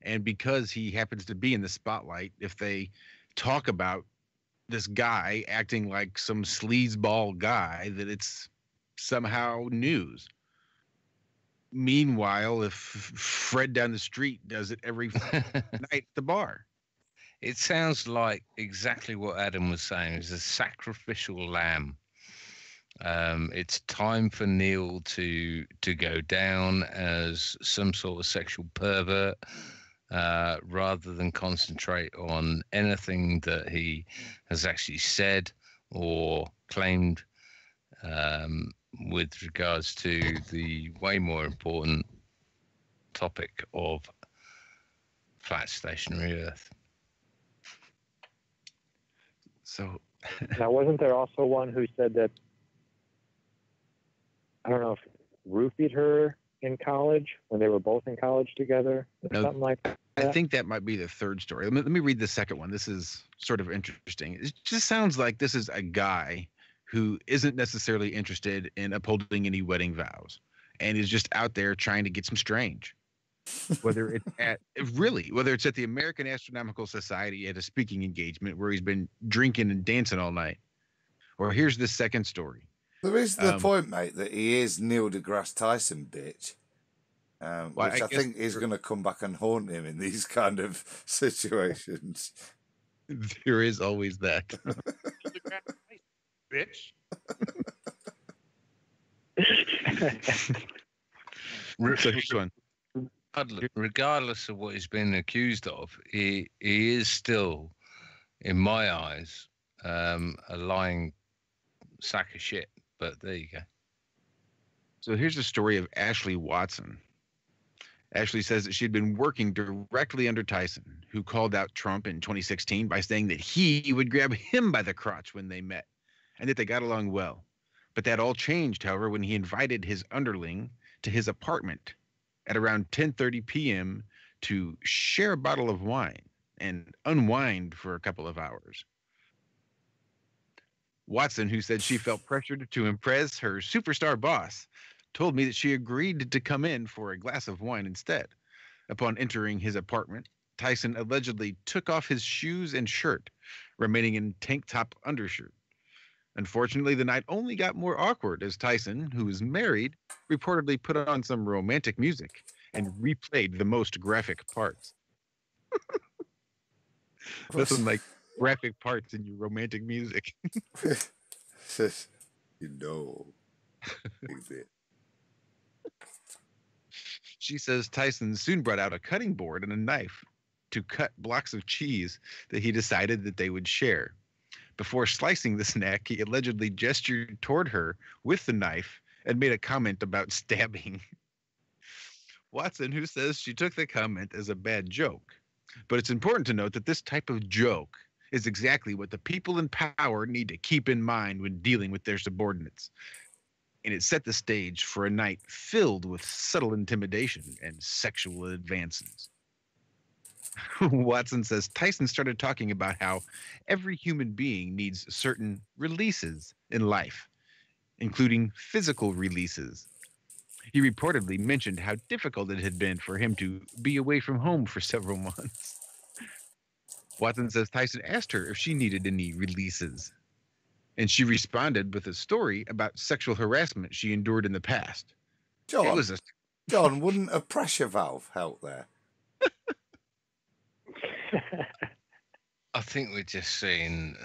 and because he happens to be in the spotlight, if they talk about this guy acting like some sleazeball guy, that it's somehow news. Meanwhile, if Fred down the street does it every night at the bar. It sounds like exactly what Adam was saying. It's a sacrificial lamb. It's time for Neil to go down as some sort of sexual pervert, rather than concentrate on anything that he has actually said or claimed, with regards to the way more important topic of flat stationary Earth. So now, wasn't there also one who said that, I don't know if roofied her in college when they were both in college together, or something like that? I think that might be the third story. Let me read the second one. This is sort of interesting. It just sounds like this is a guy who isn't necessarily interested in upholding any wedding vows and is just out there trying to get some strange. Whether it's at the American Astronomical Society at a speaking engagement where he's been drinking and dancing all night, or here's the second story. There is the point, mate, that he is Neil deGrasse Tyson, bitch. Which I think is going to come back and haunt him in these kind of situations. There is always that. Bitch. So here's one. Regardless of what he's been accused of, he is still in my eyes, a lying sack of shit. But there you go. So here's the story of Ashley Watson. Ashley says that she had been working directly under Tyson, who called out Trump in 2016 by saying that he would grab him by the crotch when they met, and that they got along well. But that all changed, however, when he invited his underling to his apartment at around 10:30 p.m. to share a bottle of wine and unwind for a couple of hours. Watson, who said she felt pressured to impress her superstar boss, told me that she agreed to come in for a glass of wine instead. Upon entering his apartment, Tyson allegedly took off his shoes and shirt, remaining in tank top undershirt. Unfortunately, the night only got more awkward as Tyson, who is married, reportedly put on some romantic music and replayed the most graphic parts. Nothing like graphic parts in your romantic music. You know. She says Tyson soon brought out a cutting board and a knife to cut blocks of cheese that he decided that they would share. Before slicing the snack, he allegedly gestured toward her with the knife and made a comment about stabbing. Watson, who says she took the comment as a bad joke. But it's important to note that this type of joke is exactly what the people in power need to keep in mind when dealing with their subordinates. And it set the stage for a night filled with subtle intimidation and sexual advances. Watson says Tyson started talking about how every human being needs certain releases in life, including physical releases. He reportedly mentioned how difficult it had been for him to be away from home for several months. Watson says Tyson asked her if she needed any releases, and she responded with a story about sexual harassment she endured in the past. John, wouldn't a pressure valve help there? I think we're just seeing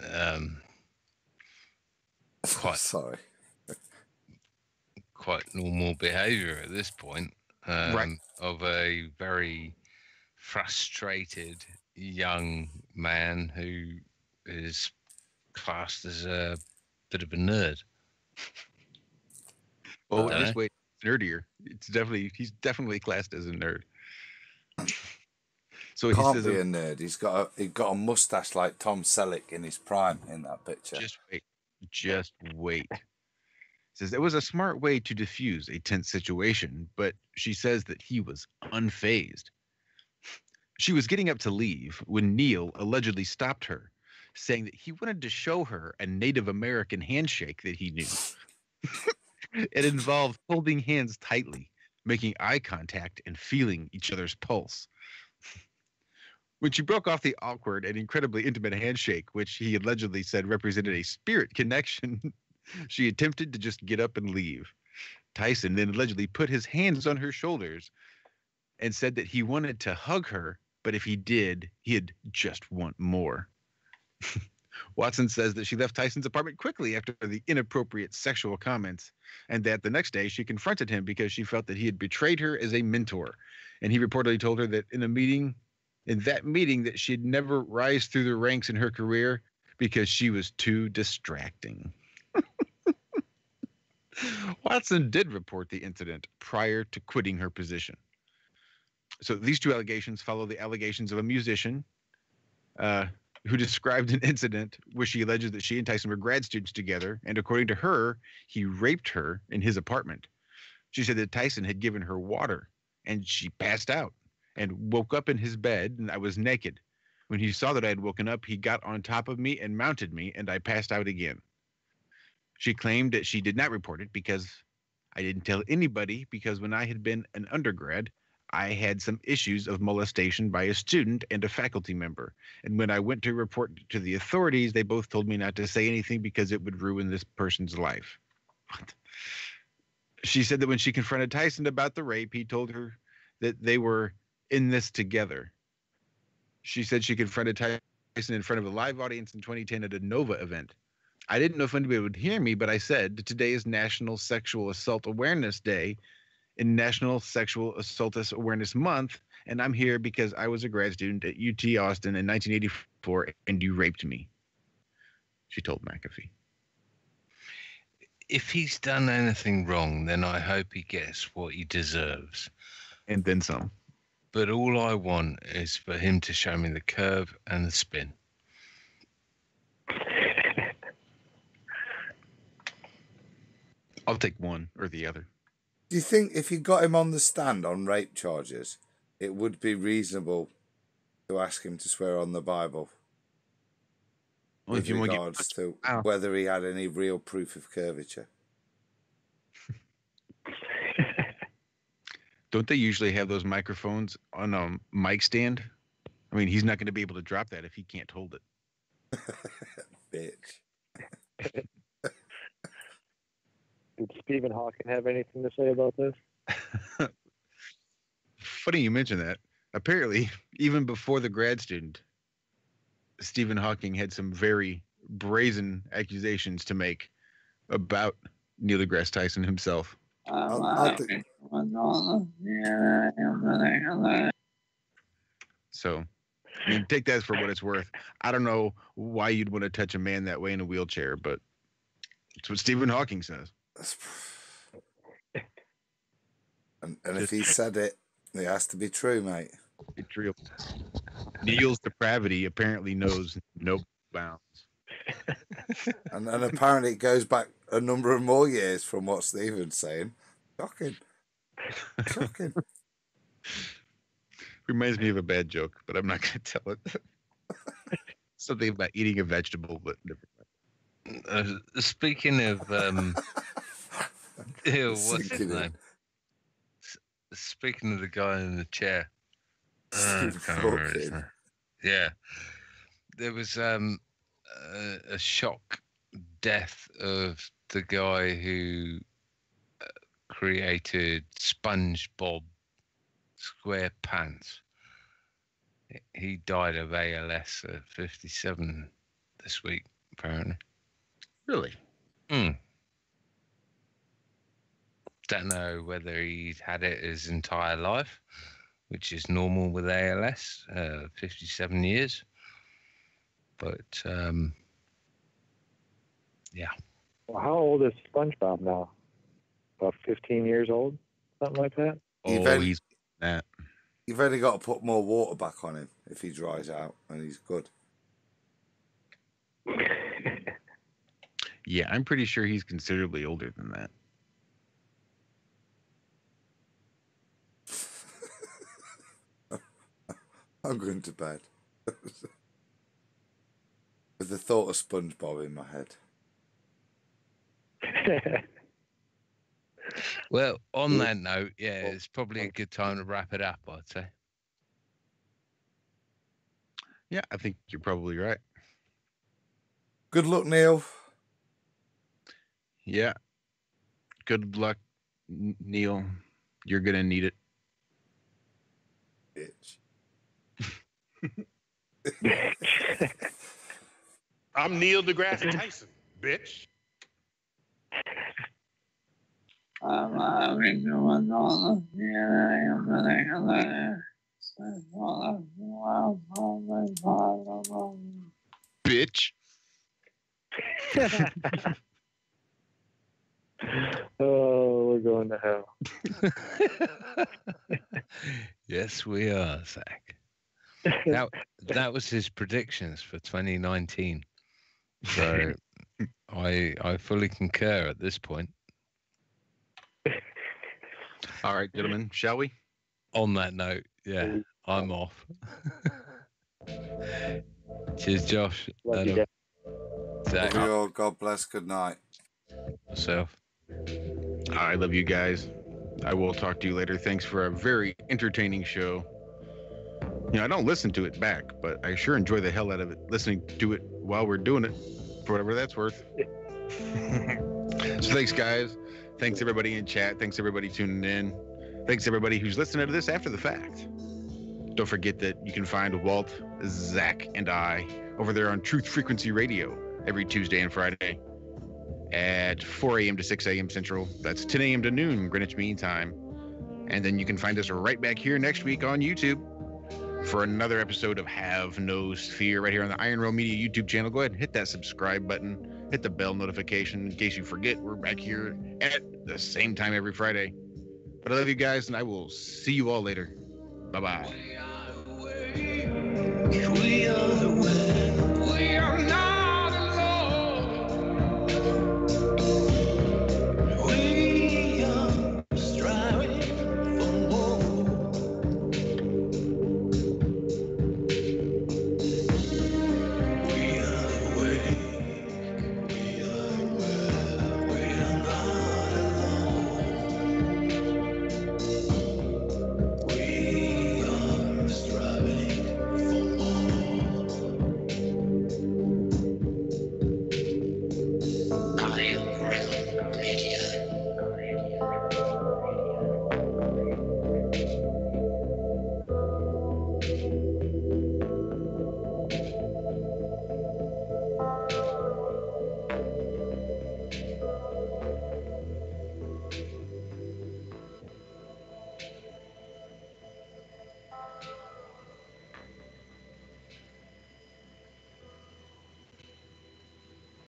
quite normal behaviour at this point, Right. of a very frustrated young man who is classed as a bit of a nerd. Well, this way, nerdier. He's definitely classed as a nerd. So he Can't says be a nerd. He got a mustache like Tom Selleck in his prime in that picture. Just wait. Says it was a smart way to diffuse a tense situation, but she says that he was unfazed. She was getting up to leave when Neil allegedly stopped her, saying that he wanted to show her a Native American handshake that he knew. It involved holding hands tightly, making eye contact, and feeling each other's pulse. When she broke off the awkward and incredibly intimate handshake, which he allegedly said represented a spirit connection, she attempted to just get up and leave. Tyson then allegedly put his hands on her shoulders and said that he wanted to hug her, but if he did, he'd just want more. Watson says that she left Tyson's apartment quickly after the inappropriate sexual comments, and that the next day she confronted him because she felt that he had betrayed her as a mentor. And he reportedly told her that in that meeting that she'd never rise through the ranks in her career because she was too distracting. Watson did report the incident prior to quitting her position. So these two allegations follow the allegations of a musician who described an incident where she alleges that she and Tyson were grad students together, and according to her, he raped her in his apartment. She said that Tyson had given her water, and she passed out and woke up in his bed, and I was naked. When he saw that I had woken up, he got on top of me and mounted me, and I passed out again. She claimed that she did not report it because I didn't tell anybody, because when I had been an undergrad, I had some issues of molestation by a student and a faculty member. And when I went to report to the authorities, they both told me not to say anything because it would ruin this person's life. What? She said that when she confronted Tyson about the rape, he told her that they were in this together. She said she confronted Tyson in front of a live audience in 2010 at a Nova event. I didn't know if anybody would hear me, but I said that today is National Sexual Assault Awareness Day and National Sexual Assault Awareness Month, and I'm here because I was a grad student at UT Austin in 1984, and you raped me. She told McAfee. If he's done anything wrong, then I hope he gets what he deserves. And then some. But all I want is for him to show me the curve and the spin. I'll take one or the other. Do you think if you got him on the stand on rape charges, it would be reasonable to ask him to swear on the Bible? Well, With regards to whether he had any real proof of curvature. Don't they usually have those microphones on a mic stand? I mean, he's not going to be able to drop that if he can't hold it. Bitch. Did Stephen Hawking have anything to say about this? Funny you mention that. Apparently, even before the grad student, Stephen Hawking had some very brazen accusations to make about Neil deGrasse Tyson himself. So, I mean, take that for what it's worth. I don't know why you'd want to touch a man that way in a wheelchair, but it's what Stephen Hawking says. And if he said it, it has to be true, mate. It's real. Neil's depravity apparently knows no bounds. and apparently it goes back a number of more years from what Stephen's saying. Shocking. Shocking. Reminds me of a bad joke, but I'm not going to tell it. Something about eating a vegetable, but never mind. Speaking of, what's his name? Speaking of the guy in the chair. I can't remember his name. Yeah. There was a shock death of the guy who created SpongeBob SquarePants. He died of ALS at 57 this week, apparently. Really? Don't know whether he's had it his entire life, which is normal with ALS, 57 years. But, yeah. Well, how old is SpongeBob now? About 15 years old? Something like that? He's that. You've only got to put more water back on him if he dries out, and he's good. Yeah, I'm pretty sure he's considerably older than that. I'm going to bed. With the thought of SpongeBob in my head. Well, on that note, yeah, it's probably a good time to wrap it up, I'd say. Yeah, I think you're probably right. Good luck, Neil. Yeah. Good luck, Neil. You're going to need it. Bitch. I'm Neil deGrasse Tyson, bitch. Bitch. Oh, we're going to hell. Yes, we are, Zack. That was his predictions for 2019. So I fully concur at this point. All right, gentlemen, shall we? On that note, yeah, I'm off. Cheers, Josh. Love you, Zack. Love you all. God bless. Good night. Myself. I love you guys. I will talk to you later. Thanks for a very entertaining show. You know, I don't listen to it back, but I sure enjoy the hell out of it listening to it while we're doing it, for whatever that's worth. So thanks, guys. Thanks, everybody in chat. Thanks, everybody tuning in. Thanks, everybody who's listening to this after the fact. Don't forget that you can find Walt, Zack, and I over there on Truth Frequency Radio every Tuesday and Friday at 4 a.m. to 6 a.m. Central. That's 10 a.m. to noon Greenwich Mean Time. And then you can find us right back here next week on YouTube for another episode of Have No Fear right here on the Iron Row Media YouTube channel. Go ahead and hit that subscribe button, hit the bell notification in case you forget. We're back here at the same time every Friday. But I love you guys, and I will see you all later. Bye-bye. We are the